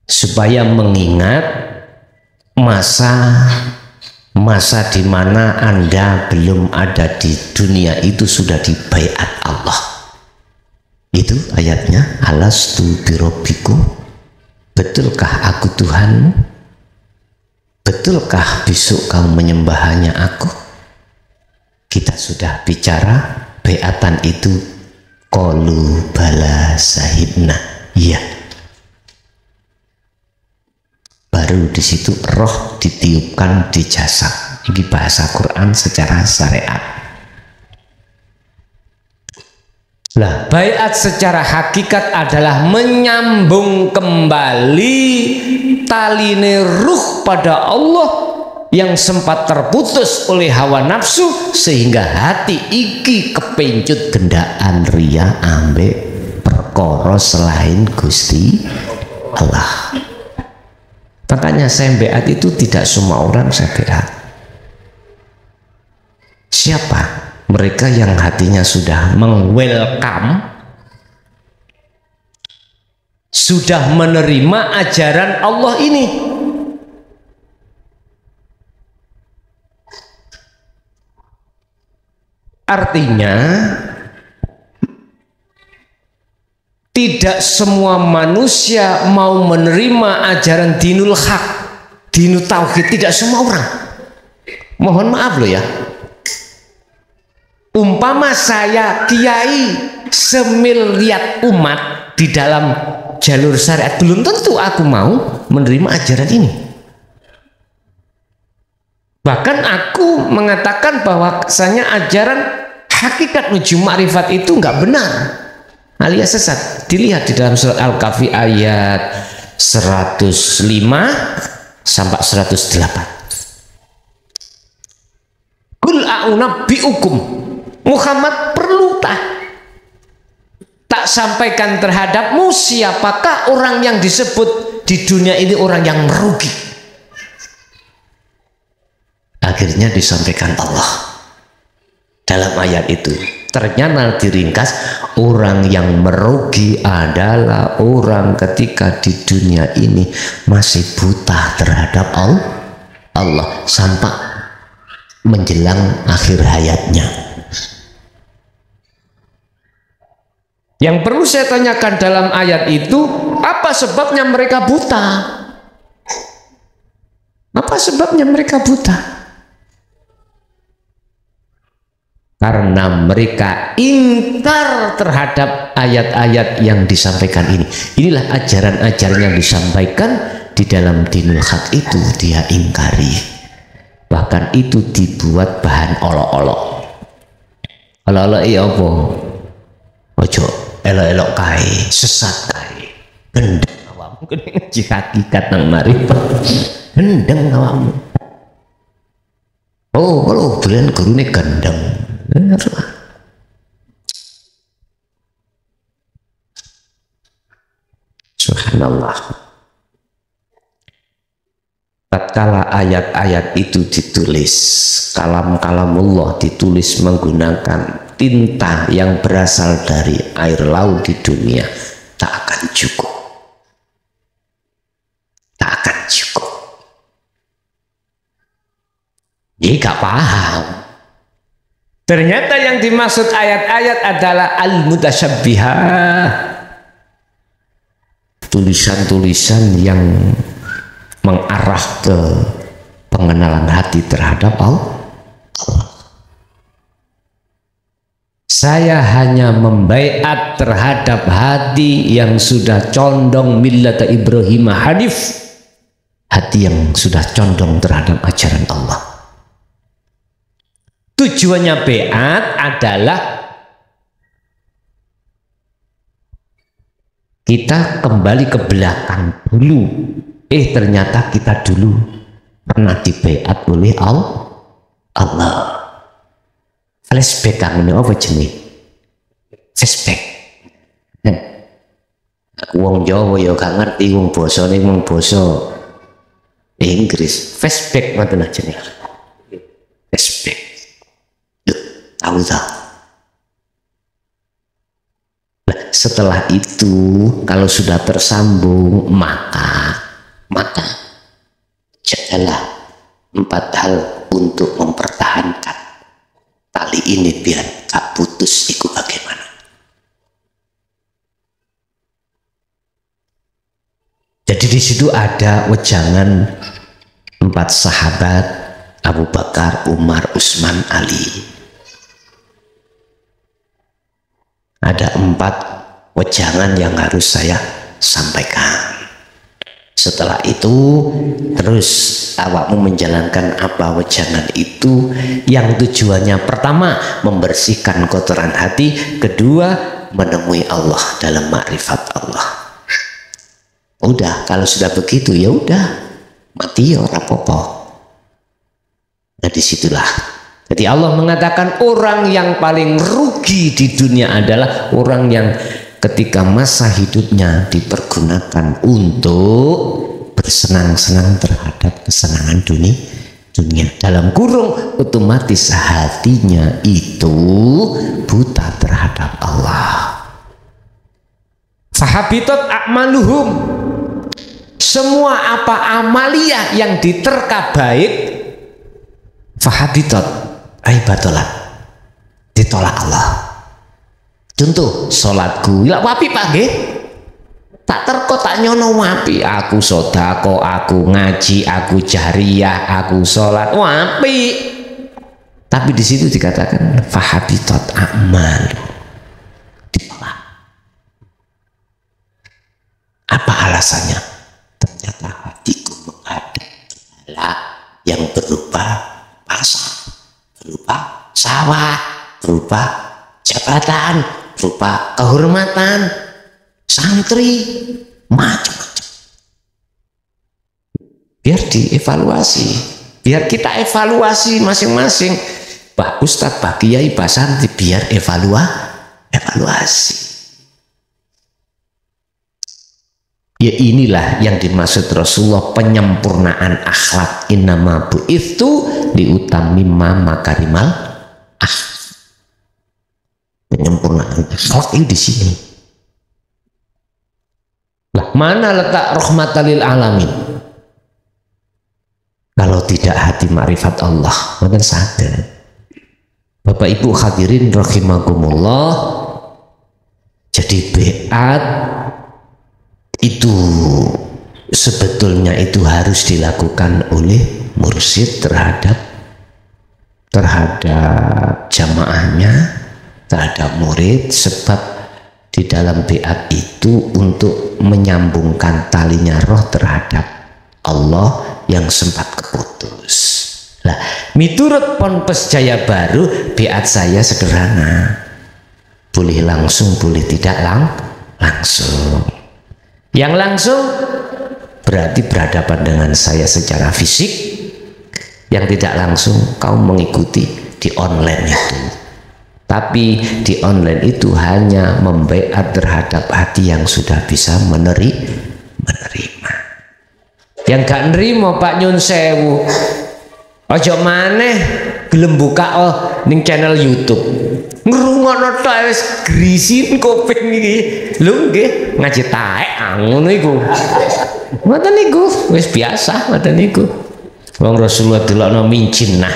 Speaker 3: supaya mengingat masa di mana Anda belum ada di dunia itu sudah dibaiat Allah. Itu ayatnya, alastu birabbikum, betulkah aku Tuhanmu? Betulkah besok kamu menyembah hanya aku? Kita sudah bicara baiatan itu, qalu bala sahibna, iya. Baru di situ roh ditiupkan di jasad. Ini bahasa Quran secara syariat. Lah, baiat secara hakikat adalah menyambung kembali taline ruh pada Allah yang sempat terputus oleh hawa nafsu, sehingga hati iki kepencut gendaan ria ambek perkara selain Gusti Allah. Makanya saya baiat itu tidak semua orang saya baiat. Siapa? Mereka yang hatinya sudah meng-welcome, sudah menerima ajaran Allah ini. Artinya tidak semua manusia mau menerima ajaran dinul haq, dinul tauhid, tidak semua orang. Mohon maaf loh ya. Umpama saya kiai semiliar umat di dalam jalur syariat, belum tentu aku mau menerima ajaran ini. Bahkan aku mengatakan bahwasanya ajaran hakikat menuju makrifat itu nggak benar, alias sesat. Dilihat di dalam surat Al-Kahfi ayat 105 sampai 108. Qul a'unabbi'ukum, Muhammad perlu tak sampaikan terhadapmu siapakah orang yang disebut di dunia ini orang yang merugi. Akhirnya disampaikan Allah dalam ayat itu. Ternyata diringkas, orang yang merugi adalah orang ketika di dunia ini masih buta terhadap Allah sampai menjelang akhir hayatnya. Yang perlu saya tanyakan dalam ayat itu, apa sebabnya mereka buta? Apa sebabnya mereka buta? Karena mereka ingkar terhadap ayat-ayat yang disampaikan ini. Inilah ajaran-ajaran yang disampaikan di dalam dinul haq itu dia ingkari. Bahkan itu dibuat bahan olok-olok. Olok-olok iya apa? Ojo elok-elok kae, sesat kae, gendeng awam. ngaji hakikat nang marifat gendeng awakmu. Oh, kalau bulan gurune gendeng. Subhanallah. Tatkala ayat-ayat itu ditulis, kalam-kalamullah ditulis menggunakan tinta yang berasal dari air laut di dunia, tak akan cukup. Tak akan cukup. Jadi gak paham. Ternyata yang dimaksud ayat-ayat adalah al-mutasyabbihah. Tulisan-tulisan yang mengarah ke pengenalan hati terhadap Allah. Saya hanya membaiat terhadap hati yang sudah condong millata Ibrahim hanif, hati yang sudah condong terhadap ajaran Allah. Tujuannya baiat adalah kita kembali ke belakang dulu. Ternyata kita dulu pernah dibaiat oleh Allah. Flashback kang ini apa jenis? Flashback. Aku wong Jawa ya gak ngerti wong basa ning wong basa Inggris. Flashback ngoten aja nih. Flashback. Tahu tak? Nah, setelah itu kalau sudah tersambung maka jadilah 4 hal untuk mempertahankan tali ini biar gak putus. Itu bagaimana? Jadi di situ ada wejangan 4 sahabat Abu Bakar, Umar, Utsman, Ali. Ada 4 wejangan yang harus saya sampaikan. Setelah itu terus awakmu menjalankan apa wejangan itu, yang tujuannya pertama membersihkan kotoran hati, kedua menemui Allah dalam makrifat Allah. Udah, kalau sudah begitu ya udah, mati ya ora apa-apa. Nah disitulah. Jadi Allah mengatakan orang yang paling rugi di dunia adalah orang yang ketika masa hidupnya dipergunakan untuk bersenang-senang terhadap kesenangan dunia. Dalam kurung otomatis hatinya itu buta terhadap Allah. Fahabitat a'maluhum. Semua apa amalia yang diterka baik, fahabitat aibatolat, ditolak Allah. Contoh sholatku ya wapi Pak nggih, tak terko tak nyono wapi, aku sodako, aku ngaji, aku jariyah, aku sholat wapi. Tapi di situ dikatakan fahabitat amal, ditolak. Apa alasannya? Ternyata hatiku menghadap Allah yang berupa pasar, berupa sawah, berupa jabatan, berupa kehormatan, santri, macam-macam. Biar dievaluasi, biar kita evaluasi masing-masing. Pak Ustadz, Pak Kiai, Pak Santri, biar evaluasi. Ya inilah yang dimaksud Rasulullah penyempurnaan akhlak. Innama bu'itsu liutammima makarimal akhlak. Penyempurnaan akhlak itu di sini. Lah mana letak rahmatan lil alamin? Kalau tidak hati ma'rifat Allah, maka sadar. Bapak Ibu hadirin rahimakumullah. Jadi baiat itu sebetulnya itu harus dilakukan oleh mursyid terhadap jamaahnya, terhadap murid, sebab di dalam baiat itu untuk menyambungkan talinya roh terhadap Allah yang sempat keputus. Lah, miturut Ponpes Jaya Baru, baiat saya sederhana. Boleh langsung, boleh tidak langsung. Yang langsung berarti berhadapan dengan saya secara fisik, yang tidak langsung kau mengikuti di online itu. Tapi di online itu hanya membaiat terhadap hati yang sudah bisa menerima. Yang gak nerima Pak Nyun sewu, ojo maneh gelem buka ning channel YouTube. Ngrungokno tok wis grisin kuping iki. Lho nggih, ngaji taek ngono iku. Ngoten niku wis biasa ngoten niku. Wong Rasulullah delokno mincin nah.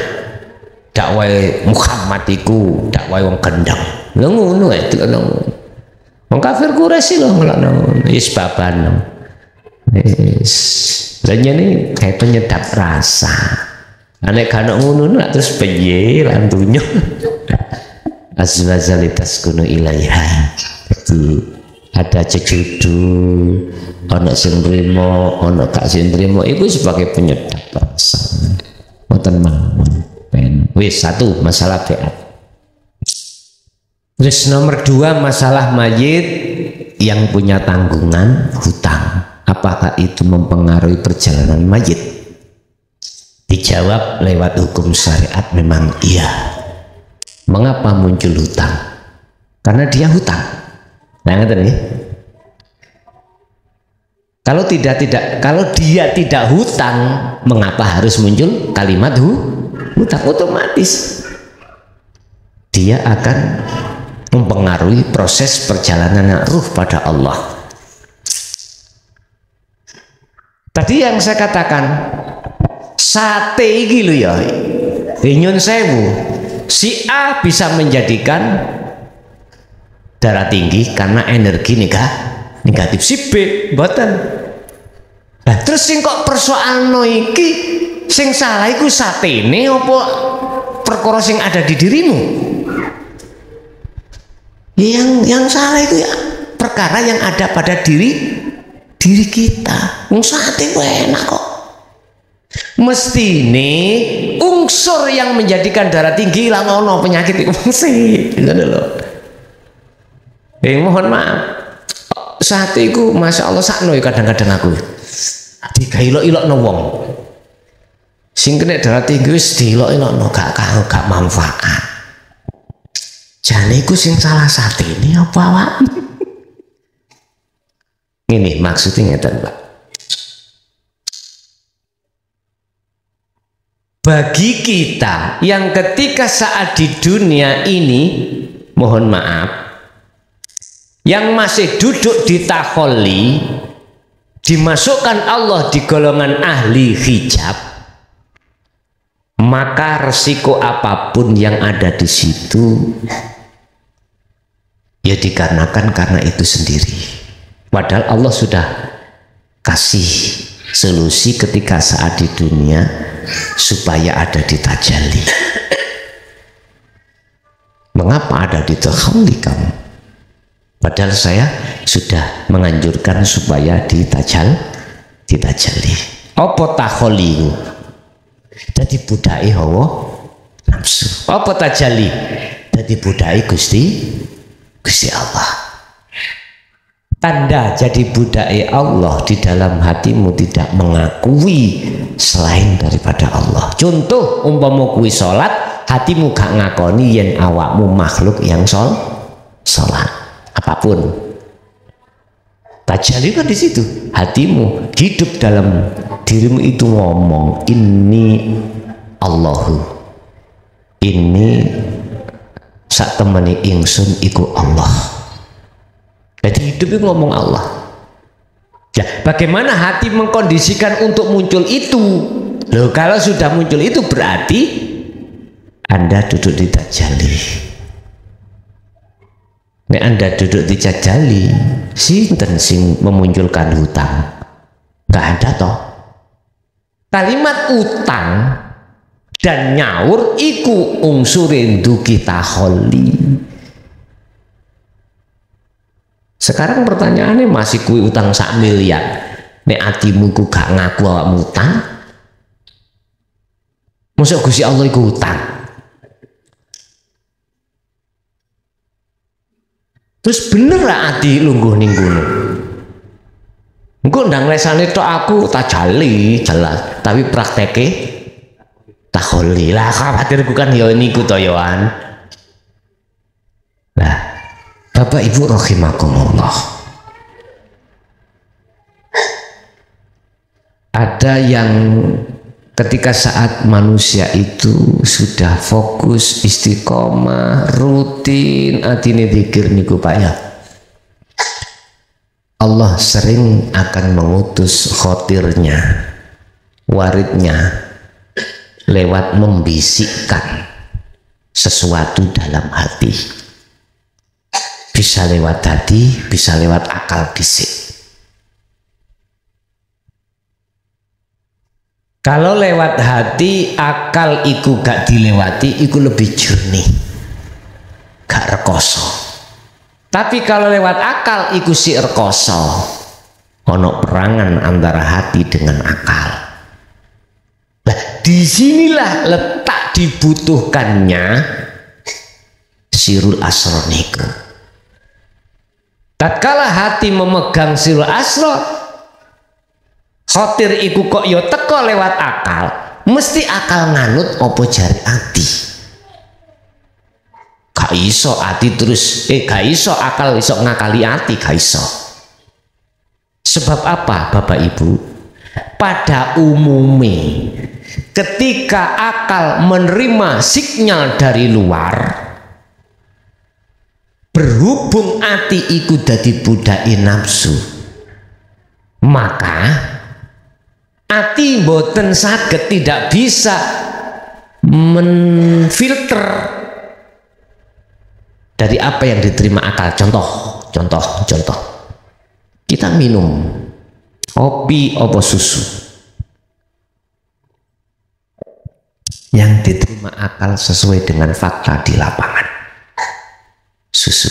Speaker 3: Dakwah Muhammad iku dakwah wong gendeng. Lho ngono ae delokno. Wong kafir Quraisy lho ngelokno wis baban. Wis ini kayak penyedap rasa. Anek kanok ngono nak terus piye lantunya. Azwazalitas kuno ilaiha. Jadi ada cecudu, ono sing nrimo, ono gak sing nrimo, iku sebagai penyedap rasa. Mboten mawon. Wis satu masalah beat. Terus nomor 2 masalah mayit yang punya tanggungan hutang. Apakah itu mempengaruhi perjalanan mayit? Dijawab lewat hukum syariat memang iya. Mengapa muncul hutang? Karena dia hutang. Nah, ngerti ya? Kalau dia tidak hutang, mengapa harus muncul kalimat hutang? Otomatis dia akan mempengaruhi proses perjalanan ruh pada Allah. Tadi yang saya katakan sate iki lho ya. Nyun sewu. Si A bisa menjadikan darah tinggi karena energi negatif, si B mboten. Nah, terus sing kok persoalno iki sing salah iku satene apa perkara sing ada di dirimu? Yang salah itu ya perkara yang ada pada diri kita. Wong sate ku enak kok. Mestine unsur yang menjadikan darah tinggi ilang ono penyakit itu mesti ngono lho. Mohon maaf. Sate iku Masya Allah sakno kadang-kadang aku. Digailok-ilokno wong. Sing kena darah tinggi wis diilok-ilokno gak manfaat. Jane iku sing salah sate ini apa Pak? Ini maksudnya ngeten Pak. Bagi kita yang ketika saat di dunia ini, mohon maaf, yang masih duduk di takholi, dimasukkan Allah di golongan ahli hijab, maka resiko apapun yang ada di situ ya dikarenakan karena itu sendiri. Padahal Allah sudah kasih solusi ketika saat di dunia supaya ada di tajalli. Mengapa ada di takholi kamu? Padahal saya sudah menganjurkan supaya di tajalli. Apa takholi? Jadi budai hawa nafsu. Apa tajalli? Jadi budai Gusti Allah. Tanda jadi budai Allah di dalam hatimu tidak mengakui selain daripada Allah. Contoh umpama kuwi salat, hatimu gak ngakoni yen awakmu makhluk yang salat. Apapun. Tajalli kan di situ. Hatimu hidup dalam dirimu itu ngomong ini Allahu. Ini sak temani ingsun iku Allah. Jadi hidup itu ngomong Allah. Ya, bagaimana hati mengkondisikan untuk muncul itu? Loh, kalau sudah muncul itu berarti Anda duduk di tajalli. Nek Anda duduk di tajalli, sinten sing memunculkan hutang? Gak ada toh. Kalimat utang dan nyaur iku ungsurin duki takholi. Sekarang pertanyaannya masih kui utang 1 miliar. Nek atimu ku gak ngaku awakmu utang. Mosok Gusti Allah iku utang. Terus bener ra ati lungguh ning kono. Engko ndang lesane tok aku tajali jelas, tapi prakteke takoli. Lah khawatirku kan ya niku to yoan. Nah, Bapak Ibu rahimakumullah. Ada yang ketika saat manusia itu sudah fokus istiqomah rutin atine zikir niku Pak ya, Allah sering akan mengutus khotirnya, waridnya lewat membisikkan sesuatu dalam hati. Bisa lewat hati, bisa lewat akal bisik. Kalau lewat hati, akal iku gak dilewati, iku lebih jernih, gak rekoso. Tapi kalau lewat akal, iku si rekoso. Ono perangan antara hati dengan akal. Nah, disinilah letak dibutuhkannya sirul asrar niku. Tatkala hati memegang sirul asrar, khotir iku kok yo teko lewat akal, mesti akal nganut opo jari hati. Gak iso hati terus gak iso akal iso ngakali hati, gak iso. Sebab apa Bapak Ibu? Pada umumnya ketika akal menerima sinyal dari luar, berhubung hati iku dadi budake nafsu, maka hati mboten saged, tidak bisa menfilter dari apa yang diterima akal. Contoh. Kita minum kopi atau susu. Yang diterima akal sesuai dengan fakta di lapangan. Susu.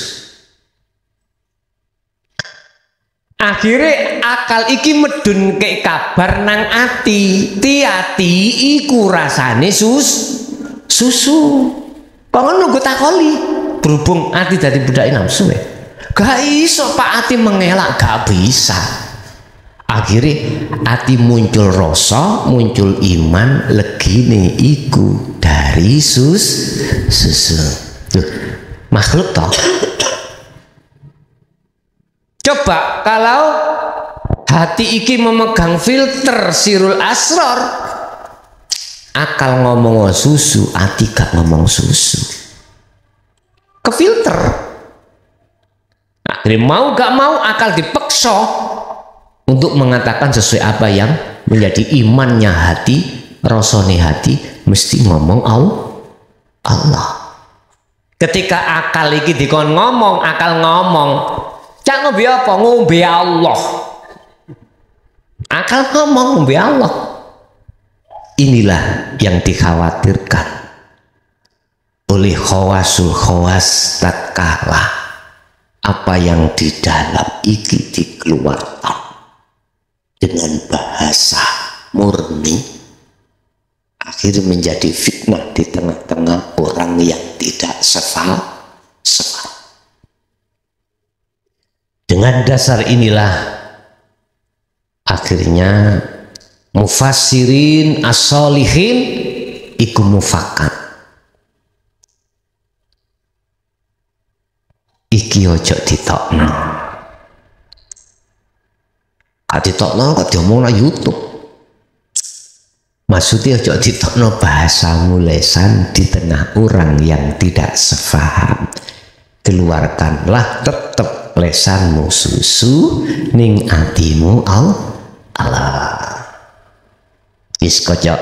Speaker 3: Akhirnya akal iki medun ke kabar nang ati, ti-ati iku rasane susu. Kok nunggu takoli? Berhubung ati dadi budake nafsu ya. Gak iso Pak ati mengelak, gak bisa. Akhirnya ati muncul rasa, muncul iman, legine iku dari susu. Tuh, makhluk toh. Coba kalau hati iki memegang filter sirul asrar, akal ngomong susu, hati gak ngomong susu, ke filter. Akhirnya mau gak mau akal dipeksa untuk mengatakan sesuai apa yang menjadi imannya hati, rasane hati mesti ngomong Allah. Ketika akal iki dikon ngomong, akal ngomong, cak ngombe apa? Ngombe Allah. Akal ngomong ngombe Allah. Inilah yang dikhawatirkan oleh khawasul khawas tatkala apa yang di dalam iki dikeluarkan dengan bahasa murni, akhirnya menjadi fitnah di tengah-tengah orang yang tidak sefaham. Dengan dasar inilah akhirnya mufassirin as-solihin iku mufakat. Iki ojo ditokno. Kak ditokno kok diomong nang YouTube. Maksudnya ojo ditokno bahasa mulesan di tengah orang yang tidak sepaham. Keluarkanlah tetap lesanmu susu ning atimu Allah. Is kaya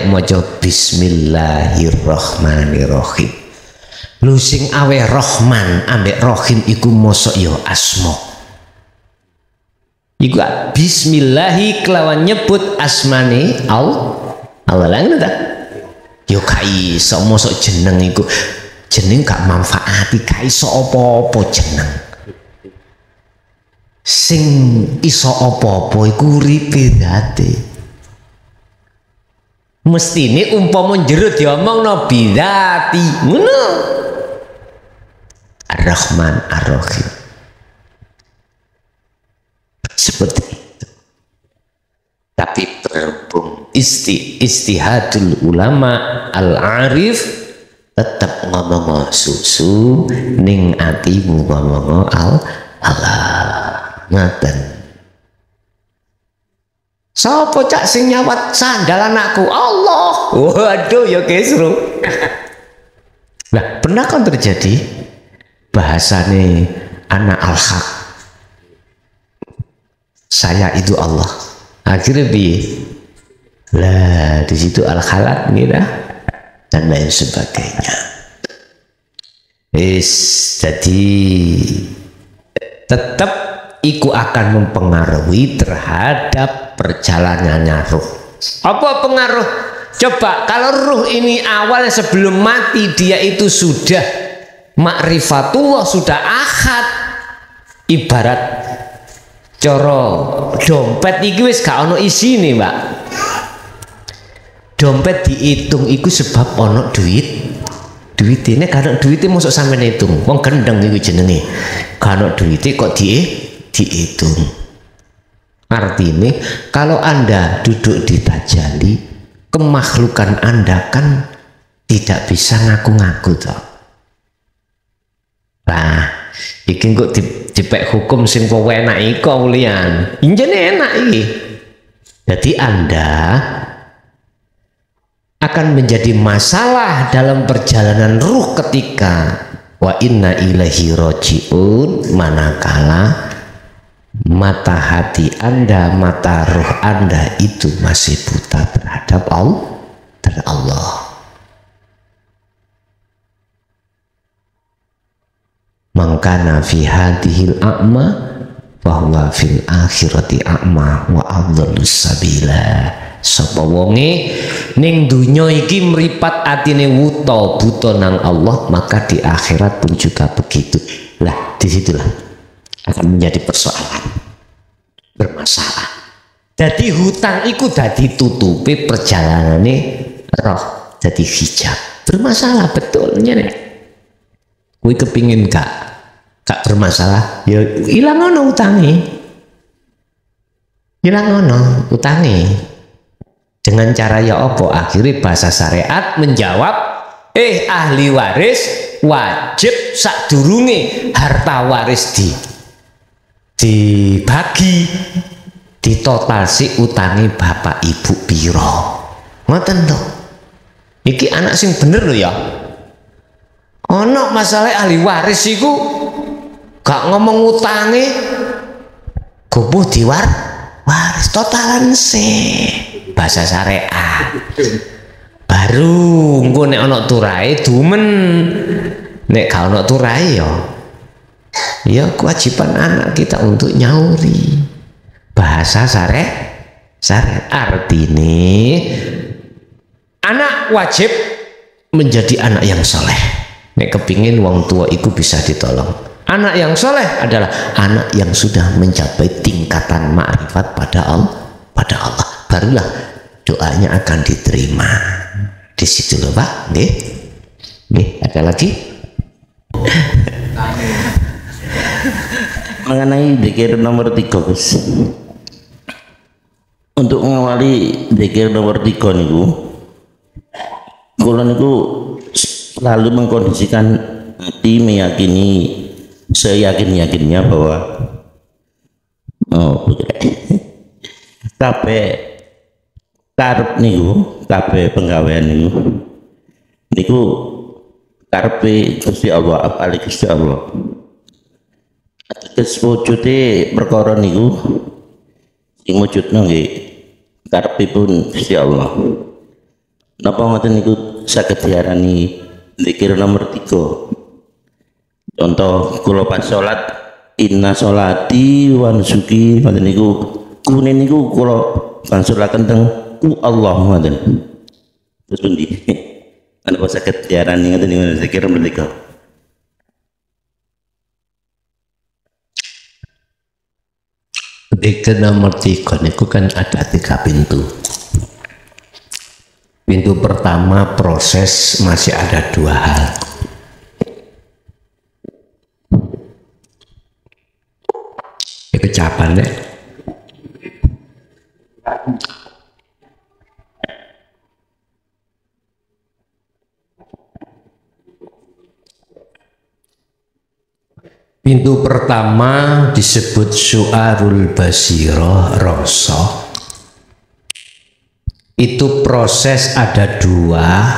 Speaker 3: maca bismillahirrahmanirrahim. Lu sing awe Rahman ambek Rahim iku mosok yo asma. Iku bismillahi kelawan nyebut asmane Allah lah ngono ta. Yo kai iso mosok jeneng iku jeneng gak manfaati, gak iso apa-apa jeneng. Sing iso apa-apa iku uripe dadi. Mestine umpama jero diomongno bidati ngono. Ar-Rahman Ar-Rahim. Seperti itu. Tapi berhubung istihadul ulama al-arif tetap ngomong susu ning atimu ngomong Allah ngaten. Sapa cak sing nyawat sandal anakku? Allah. Waduh ya kesru. Nah, pernah kan terjadi bahasane anak al-haq. Saya itu Allah. Akhirnya lah di situ al-khalaq gitu dan lain sebagainya. Jadi tetap iku akan mempengaruhi terhadap perjalanannya ruh. Apa pengaruh? Coba kalau ruh ini awalnya sebelum mati dia itu sudah ma'rifatullah, sudah ahad, ibarat coro dompet iki wis gak ono isine, Mbak. Dompet dihitung iku sebab ono duit. Duitine kalau duitnya masuk sampe hitung. Wong gendeng iku jenenge. Kalau duitnya kok dihitung. Artinya kalau Anda duduk di tajalli, kemakhlukan Anda kan tidak bisa ngaku-ngaku toh. Nah, iki kok dipek hukum sing kowe enak iku ulian. Injene enak iki. Jadi Anda akan menjadi masalah dalam perjalanan ruh ketika wa inna ilaihi rajiun, manakala mata hati Anda, mata ruh Anda itu masih buta terhadap Allah. Mangkana fi hadhil a'ma bahwa fil akhirati a'ma wa adallus sabila. Sapa wonge ning dunya iki mripat atine wuta buta nang Allah, maka di akhirat pun juga begitu. Lah disitulah akan menjadi persoalan, bermasalah. Jadi hutang iku dadi tutupi perjalanane roh, jadi hijab. Bermasalah betulnya nek. Kowe kepingin gak bermasalah, ya ilang ono utange. Ilang ono utange. Dengan cara ya apa? Akhirnya bahasa syariat menjawab, ahli waris wajib sadurunge harta waris dibagi, ditotasi utangi bapak ibu piro. Ngoten to. Iki anak sing bener lho ya. Ono masalah ahli waris iku gak ngomong utange gobuh waris totalan sih. Bahasa syariat baru engko nek ana turahe dumen, nek gak ana turahe ya kewajiban anak kita untuk nyauri bahasa syariat. Artine anak wajib menjadi anak yang soleh nek kepingin wong tua itu bisa ditolong. Anak yang soleh adalah anak yang sudah mencapai tingkatan ma'rifat pada Allah. Barulah doanya akan diterima. Di situ loh Pak. Nih, ada lagi?
Speaker 2: Mengenai dzikir nomor 3 Gus. Untuk mengawali dzikir nomor 3 niku, kula niku selalu mengkondisikan hati, meyakini seyakin-yakinnya bahwa kabeh karep niku, kabeh penggawean niku karepe Gusti Allah, apale Gusti Allah. Ateges wujude perkara niku sing wujudna nggih karepipun Gusti Allah. Napa ngoten niku saged diarani zikir nomor 3. Contoh kula pas salat, inna sholati wa nusuki, ngoten niku kune niku kula kansulaken teng Allah ngoten. Terus pundi? Ana apa saged diarani ngoten niku zikir nomor 3.
Speaker 3: Zikir nomor 3 niku kan ada 3 pintu. Pintu pertama proses masih ada 2 hal. Kecapan Pintu pertama disebut syu'arul basirah rasa. Itu proses ada dua.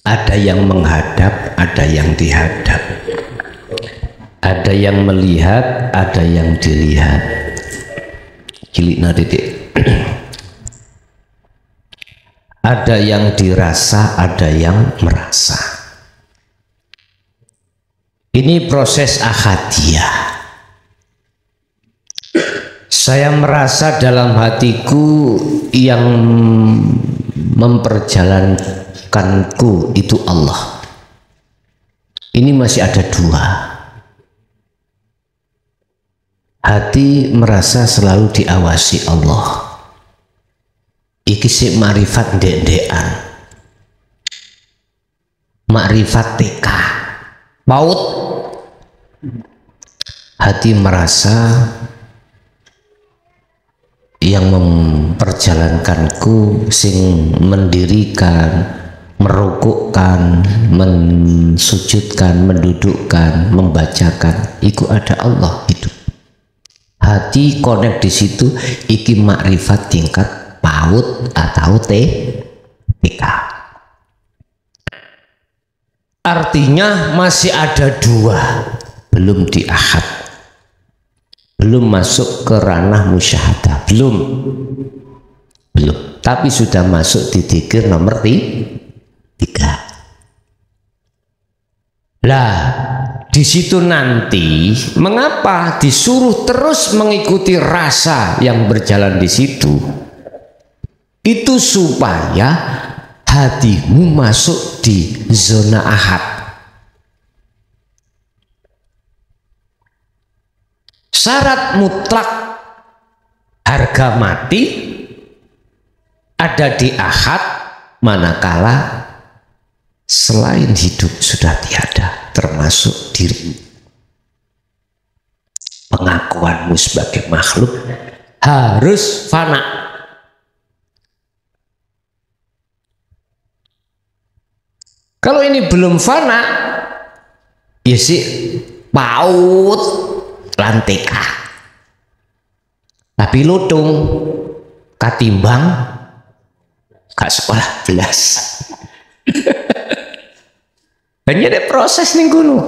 Speaker 3: Ada yang menghadap, ada yang dihadap. Ada yang melihat, ada yang dilihat. Cilikna titik. Ada yang dirasa, ada yang merasa. Ini proses ahadiyah. Saya merasa dalam hatiku yang memperjalankanku itu Allah. Ini masih ada dua. Hati merasa selalu diawasi Allah. Iki sik makrifat ndek-ndekan. Makrifat TK. Paut. Hati merasa yang memperjalankanku, sing mendirikan, merukukkan, mensujudkan, mendudukkan, membacakan, iku ada Allah hidup. Hati connect di situ, iki makrifat tingkat PAUD atau TK. Artinya masih ada dua, belum di ahad, belum masuk ke ranah musyahadah, belum, tapi sudah masuk di dzikir nomor 3. Lah, di situ nanti mengapa disuruh terus mengikuti rasa yang berjalan di situ? Itu supaya hatimu masuk di zona ahad. Syarat mutlak harga mati ada di ahad, manakala selain hidup sudah tiada, termasuk diri. Pengakuanmu sebagai makhluk harus fana. Kalau ini belum fana, ya sih paut lanteka. Tapi lutung katimbang gak sekolah belas. Hanya ada proses nih kuno.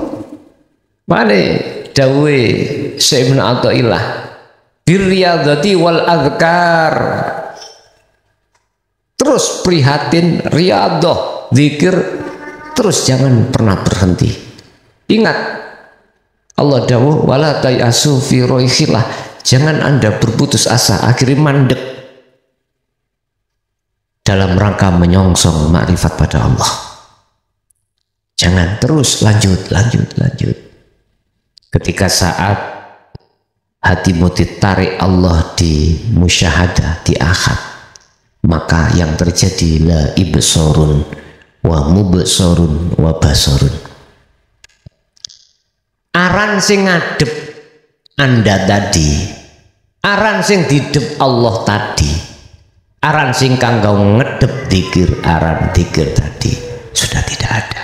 Speaker 3: Mana dawe Syekh Ibnu Athaillah birriyadati wal adhkar. Terus prihatin riyadah, zikir. Terus jangan pernah berhenti. Ingat Allah dawuh wala tayasu fi roihillah. Jangan Anda berputus asa akhirnya mandek dalam rangka menyongsong makrifat pada Allah. Jangan, terus lanjut. Ketika saat hatimu ditarik Allah di musyahadah, di ahad, maka yang terjadi la ibsorun wa mubsorun wa basorun. Aran sing ngadep Anda tadi, aran sing didep Allah tadi, aran sing kanggo ngedep dzikir, aran dzikir tadi sudah tidak ada.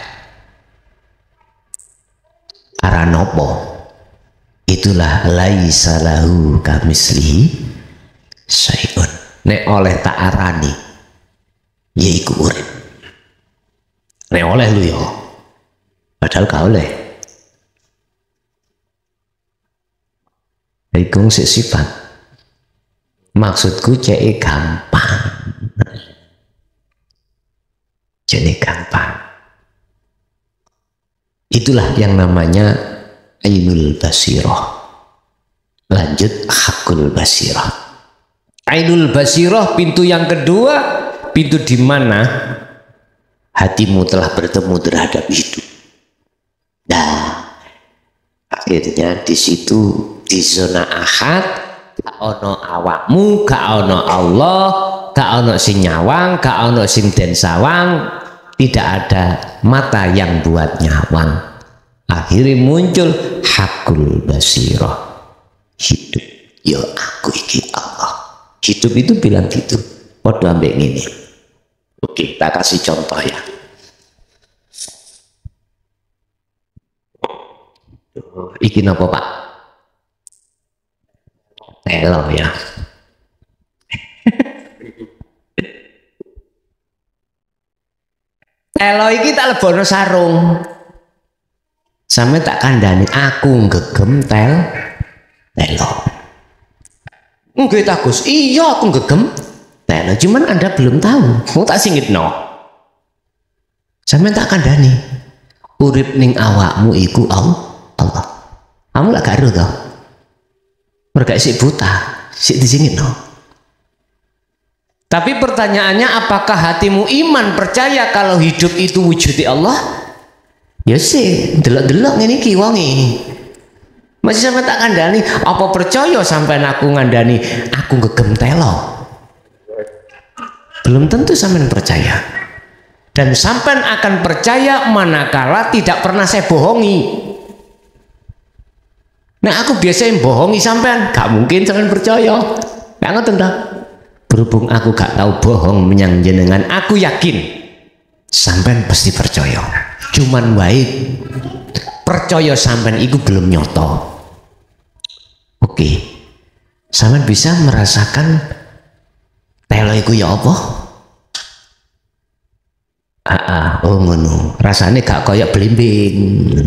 Speaker 3: Aran apa? Itulah laisa lahu kamislihi syai'un. Nek oleh tak arani ya iku urip. Nek oleh lu ya, padahal gak oleh. Iku sik sifat. Maksudku cek gampang. Jadi gampang. Itulah yang namanya ainul basirah. Lanjut hakul basirah. Ainul basirah pintu yang kedua, pintu di mana hatimu telah bertemu terhadap hidup. Nah, akhirnya di situ di zona ahad, gak ono awakmu, gak ono Allah, gak ono sing nyawang, gak ono sing den sawang, tidak ada mata yang buat nyawang. Akhirnya muncul hakul basirah, hidup. Ya aku iki Allah. Hidup itu bilang gitu. Padha ambek ngene. Oke, tak kasih contoh ya. Iki napa Pak? Telo ya. Telo iki tak lebono sarung. Sampe tak kandhani aku gegem telo. Nggih ta Gus. Iya aku gegem telo, cuman Anda belum tahu. Mau tak singitno. Sampe tak kandhani. Urip ning awakmu iku Allah. Kamu lak gak ero to? Mereka sik buta, sik disingitno. Tapi pertanyaannya, apakah hatimu iman percaya kalau hidup itu wujudi Allah? Ya sih, delok-delok ngene iki wonge. Masih sampe tak kandhani, apa percaya sampai aku ngandani aku gegem telo? Belum tentu sampean percaya. Dan sampean akan percaya manakala tidak pernah saya bohongi. Nah aku biasanya bohongi sampean, gak mungkin sampean percaya. Gak ngoten ta? Berhubung aku gak tahu bohong menyang jenengan, aku yakin sampean pasti percaya. Cuman wae percaya sampean itu belum nyoto. Oke, sampean bisa merasakan telo iku ya apa? Oh ngono. Rasane gak koyo blimbing.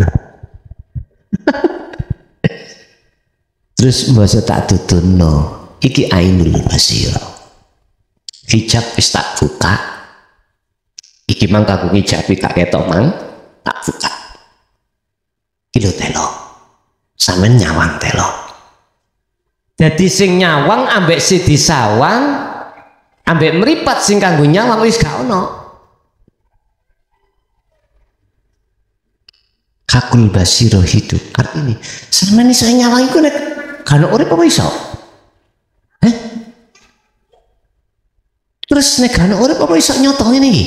Speaker 3: Terus mbasa tak tuturno, iki ainul basira. Hijab wis tak buka. Iki mang aku ngijabi gak ketok mang, tak buka. Iki lho telo. Sampeyan nyawang telo. Jadi sing nyawang ambek si disawang, ambek meripat sing kanggo nyawang wis gak ono. Hakul basiro hidup. Artinya sampeyan iso nyawang iku nek kan urip apa iso? Terus nek kan urip apa iso nyoto ngene iki?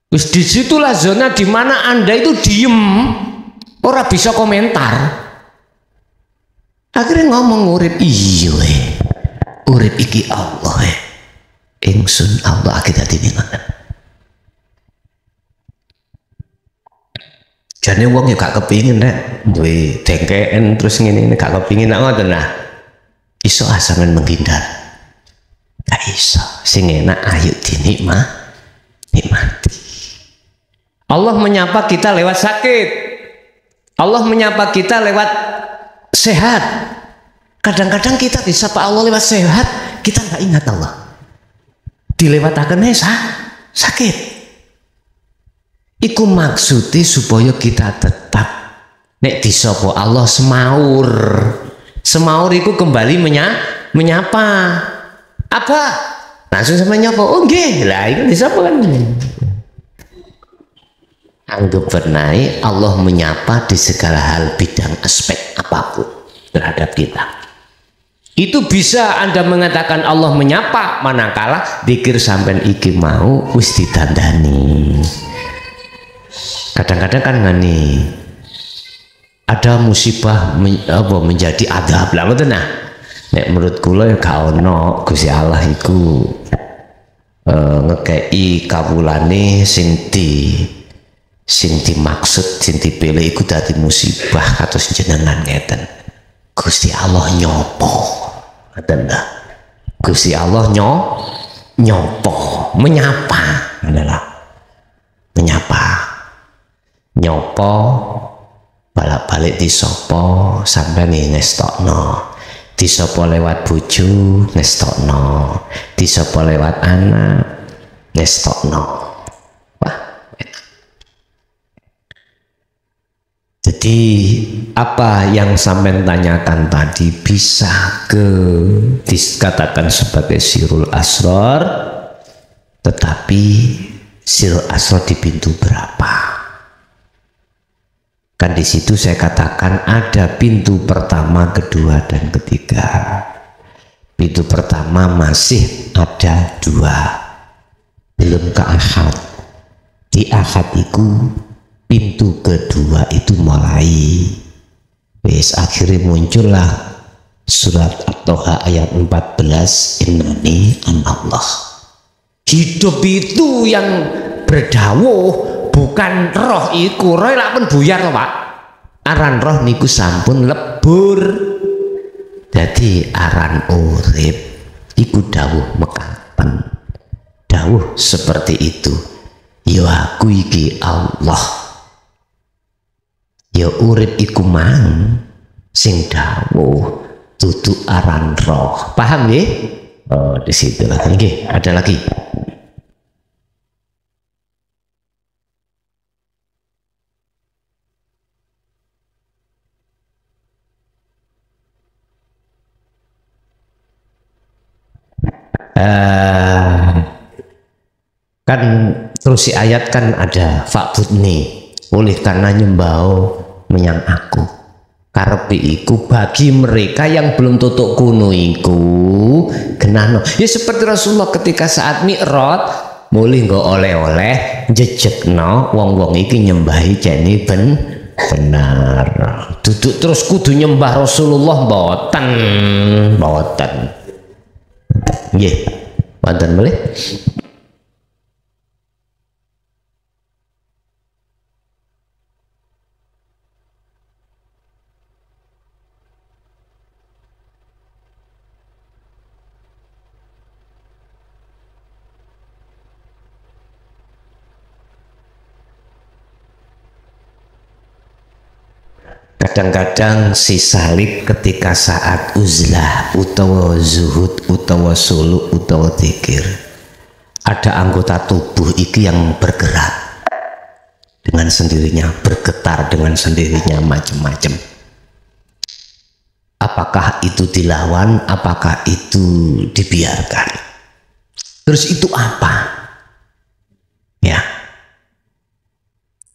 Speaker 3: Wis disitulah zona di mana Anda itu diem, ora bisa komentar. Akhirnya ngomong urip iya urip iki Allah ingsun Allah kita dadi ngoten. Jane wong ya gak kepingin nek duwe dengkeken terus ngene gak kepingin nak ngoten nah. Iso asamen menghindar. Gak iso. Sing enak ayo nikmati. Allah menyapa kita lewat sakit. Allah menyapa kita lewat sehat. Kadang-kadang kita disapa Allah lewat sehat, kita nggak ingat Allah. Dilewatakan sakit. Iku maksudnya supaya kita tetap nek disapa Allah semaur. Semaur iku kembali menyapa. Apa? Langsung sama nyapa. Oh nggih, lah iku disapa kan. Anggap bernaik Allah menyapa di segala hal bidang aspek apapun terhadap kita. Itu bisa Anda mengatakan Allah menyapa manakala dzikir sampean iki mau wis ditandani. Kadang-kadang kan ngene ada musibah menjadi adab lah ngoten nah. Nek menurut kula ya gak ono Gusti Allah iku ngekei kawulane sing dimaksud sing dipilih iku dadi musibah kados jenengan ngeten. Gusti Allah nyopo ngoten ta. Gusti Allah nyopo menyapa adalah menyapa nyopo balak-balik disopo sampai nih ngestokno disopo lewat bojo ngestokno disopo lewat anak ngestokno. Wah jadi apa yang sampai tanyakan tadi bisa dikatakan sebagai sirul asrar, tetapi sirul asrar di pintu berapa? Kan di situ saya katakan ada pintu pertama, kedua, dan ketiga. Pintu pertama masih ada 2, belum ke ahad. Di ahad itu pintu kedua itu mulai Wis akhirnya muncullah surat At-Toha ayat 14, innani anallah. Hidup itu yang berdawuh bukan roh iku, roh lak pun buyar to, Pak. Aran roh niku sampun lebur. Jadi aran urip iku dawuh mekaten. Dawuh seperti itu. Ya aku iki Allah. Ya urip iku mang sing dawuh tutu aran roh. Paham nggih? Oh, di situ lah. Nggih, ada lagi. Kan terus si ayat kan ada fa'budni, oleh karena nyembau menyang aku karepe iku bagi mereka yang belum tutuk kuno iku genahno ya seperti Rasulullah ketika saat Mi'raj mulih nggo oleh-oleh jejekno wong-wong iki nyembahi jane benar duduk terus kudu nyembah Rasulullah mboten nggih wonten malih. Kadang-kadang si salib ketika saat uzlah utawa zuhud utawa suluk utawa dzikir ada anggota tubuh iki yang bergerak dengan sendirinya, bergetar dengan sendirinya macam-macam. Apakah itu dilawan, apakah itu dibiarkan? Terus itu apa? Ya,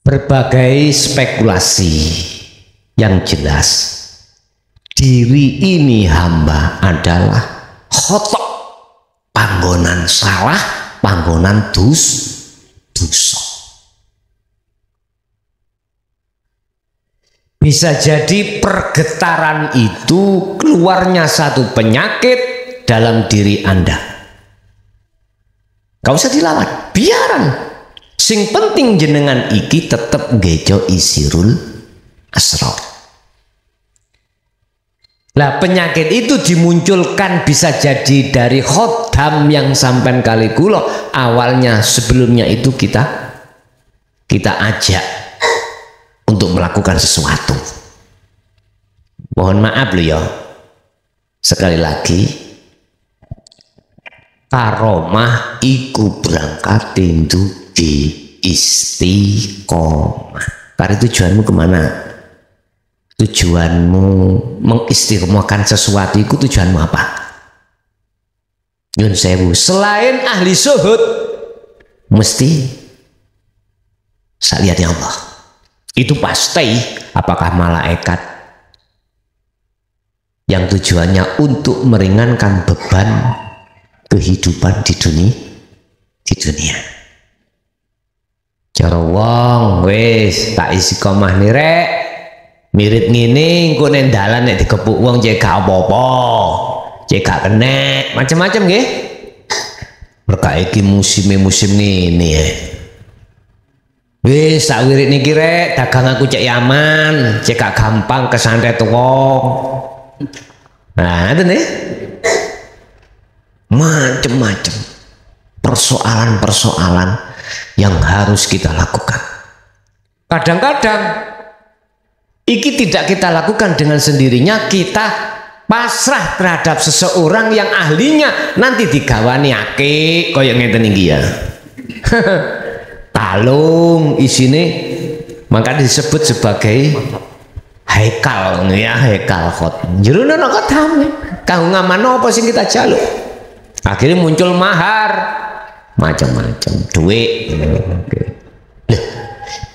Speaker 3: berbagai spekulasi. Yang jelas diri ini hamba adalah khotok, panggonan salah, panggonan dosa. Bisa jadi pergetaran itu keluarnya satu penyakit dalam diri Anda. Gak usah dilawan, biaran. Sing penting jenengan iki tetep ngejo isirul asrar. Lah penyakit itu dimunculkan bisa jadi dari khodam yang sampai kali kulo awalnya sebelumnya itu kita ajak untuk melakukan sesuatu. Mohon maaf loh ya, sekali lagi karomah iku berangkat di istiqomah. Karena tujuanmu kemana? Tujuanmu mengistiqomahkan sesuatu itu tujuanmu apa? Yun sewu, selain ahli zuhud mesti saliyane Allah. Itu pasti. Apakah malaikat yang tujuannya untuk meringankan beban kehidupan di dunia. Cara wong wis tak istiqomah nih rek. Mirip ngene engko nek dalan nek dikepuk wong cek gak apa-apa. Cek gak kena macam-macam nggih. Mereka iki musim ngene ya. Wis tak wirid niki rek, dagang aku cek aman, cek gak gampang kesantet wong. Nah, ngoten nggih. Macam-macam persoalan-persoalan yang harus kita lakukan. Kadang-kadang iki tidak kita lakukan dengan sendirinya, kita pasrah terhadap seseorang yang ahlinya nanti digawani ake kaya ngeten iki ya. Talung isine maka disebut sebagai haikal ya, haikal khot. Jerone ana kotame. Kanggo ngamano apa sing kita jaluk? Akhirnya muncul mahar macam-macam, duit.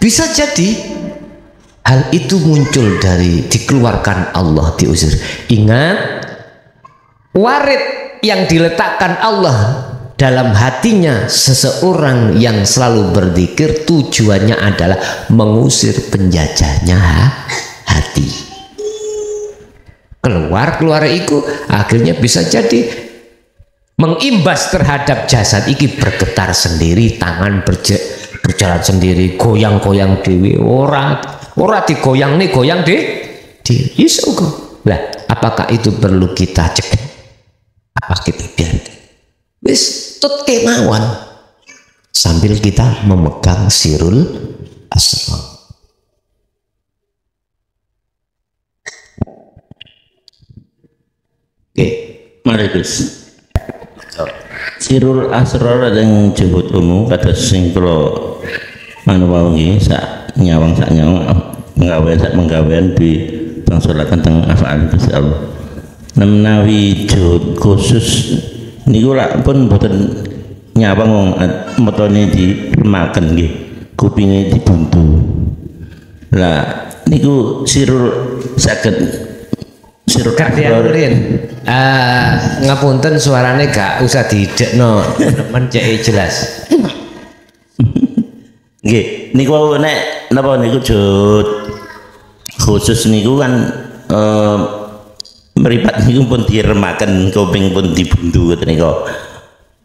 Speaker 3: Bisa jadi hal itu muncul dari dikeluarkan Allah diusir. Ingat, warid yang diletakkan Allah dalam hatinya seseorang yang selalu berzikir tujuannya adalah mengusir penjajahnya hati. keluar iku akhirnya bisa jadi mengimbas terhadap jasad iki bergetar sendiri, tangan berjalan sendiri, goyang-goyang dewi, ora digoyang nih, goyang deh iso kok. Lah apakah itu perlu kita cegah? Apa kita biarkan? Wis tut kemauan sambil kita memegang sirul asrar. Oke,
Speaker 2: mari Gus. Sirul asrar yang jebut umum kata sing kula manungsa nggih sak nyawang menggawean di bangsulaken teng afal Gusti Allah. Menawi jut khusus niku lak pun mboten nyawang wong metone dilemaken nggih, kupinge dibuntu. Lah niku sirul saged sirul
Speaker 3: Kadianurin, ngapunten suarane gak usah didekno, mencek jelas.
Speaker 2: Nggih, niku nek napa niku jut khusus niku kan meripat niku pun diremaken, kuping pun dibuntu ngoten niku.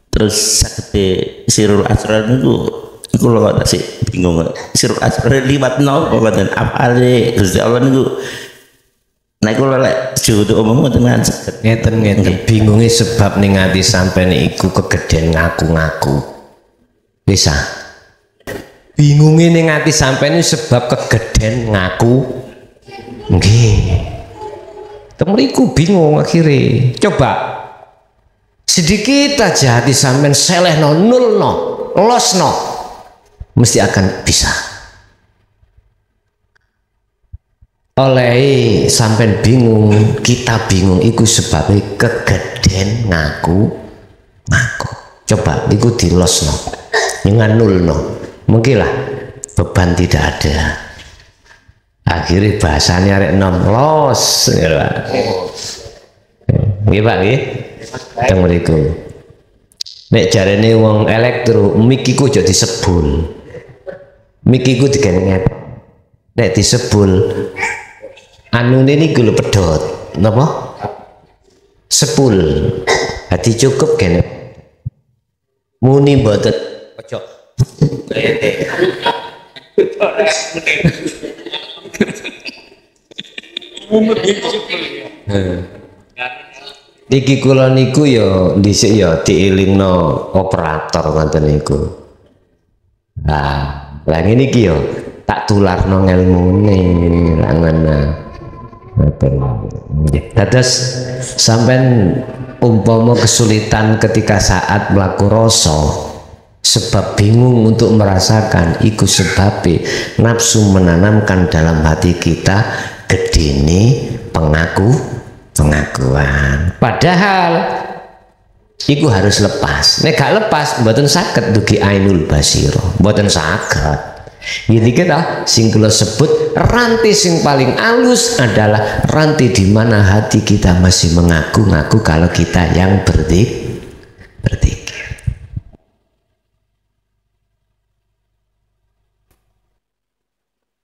Speaker 2: Terus sagede sirul asrar niku kula kok tasih bingung. Sirul asrar liwat napa ngoten apale Gusti Allah niku. Nek kula lek jut umum ngoten saged.
Speaker 3: Ngeten bingungi sebab ning ati sampeyan iku kegeden ngaku-ngaku. Bisa. Bingungi ning ati sampeyan sebab kegeden ngaku. Nggih. Temriku bingung akhirnya. Coba sedikit aja hati sampeyan selehno, nulno, losno, mesti akan bisa. Oleh sampean bingung, kita bingung iku sebabnya kegeden ngaku. Coba iku dilosno, nganulno. Mungkin lah beban tidak ada. Akhirnya bahasanya arek nom los. Nggih Pak nggih. Teng mriku. Nek jarene wong elektro, mik iku aja disebul. Mik iku digenenget. Nek disebul anune niku lho pedhot, napa? Sepul. Hati cukup kene. Muni mboten ojo. Niki kula niku ya dhisik ya dielingno operator ngoten niku. Lah ngene iki ya tak tularno ngelmune lah ngono. Dados sampean umpama kesulitan ketika saat mlaku rasa sebab bingung untuk merasakan iku sebabnya nafsu menanamkan dalam hati kita gedene pengakuan padahal iku harus lepas. Nek gak lepas mboten saged dugi ainul basira, mboten saged. Ini kita sing kula sebut rantai sing paling halus adalah rantai di mana hati kita masih mengaku-ngaku kalau kita yang berzikir.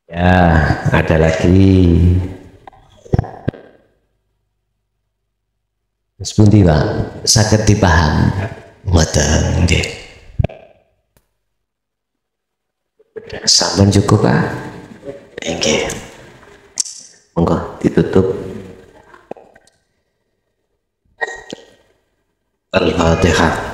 Speaker 3: Ya, ada lagi. Sepundi Pak, saged dipaham. Mboten nggih. Sampun cukup Pak. Nggih. Monggo ditutup. Al-Fatihah.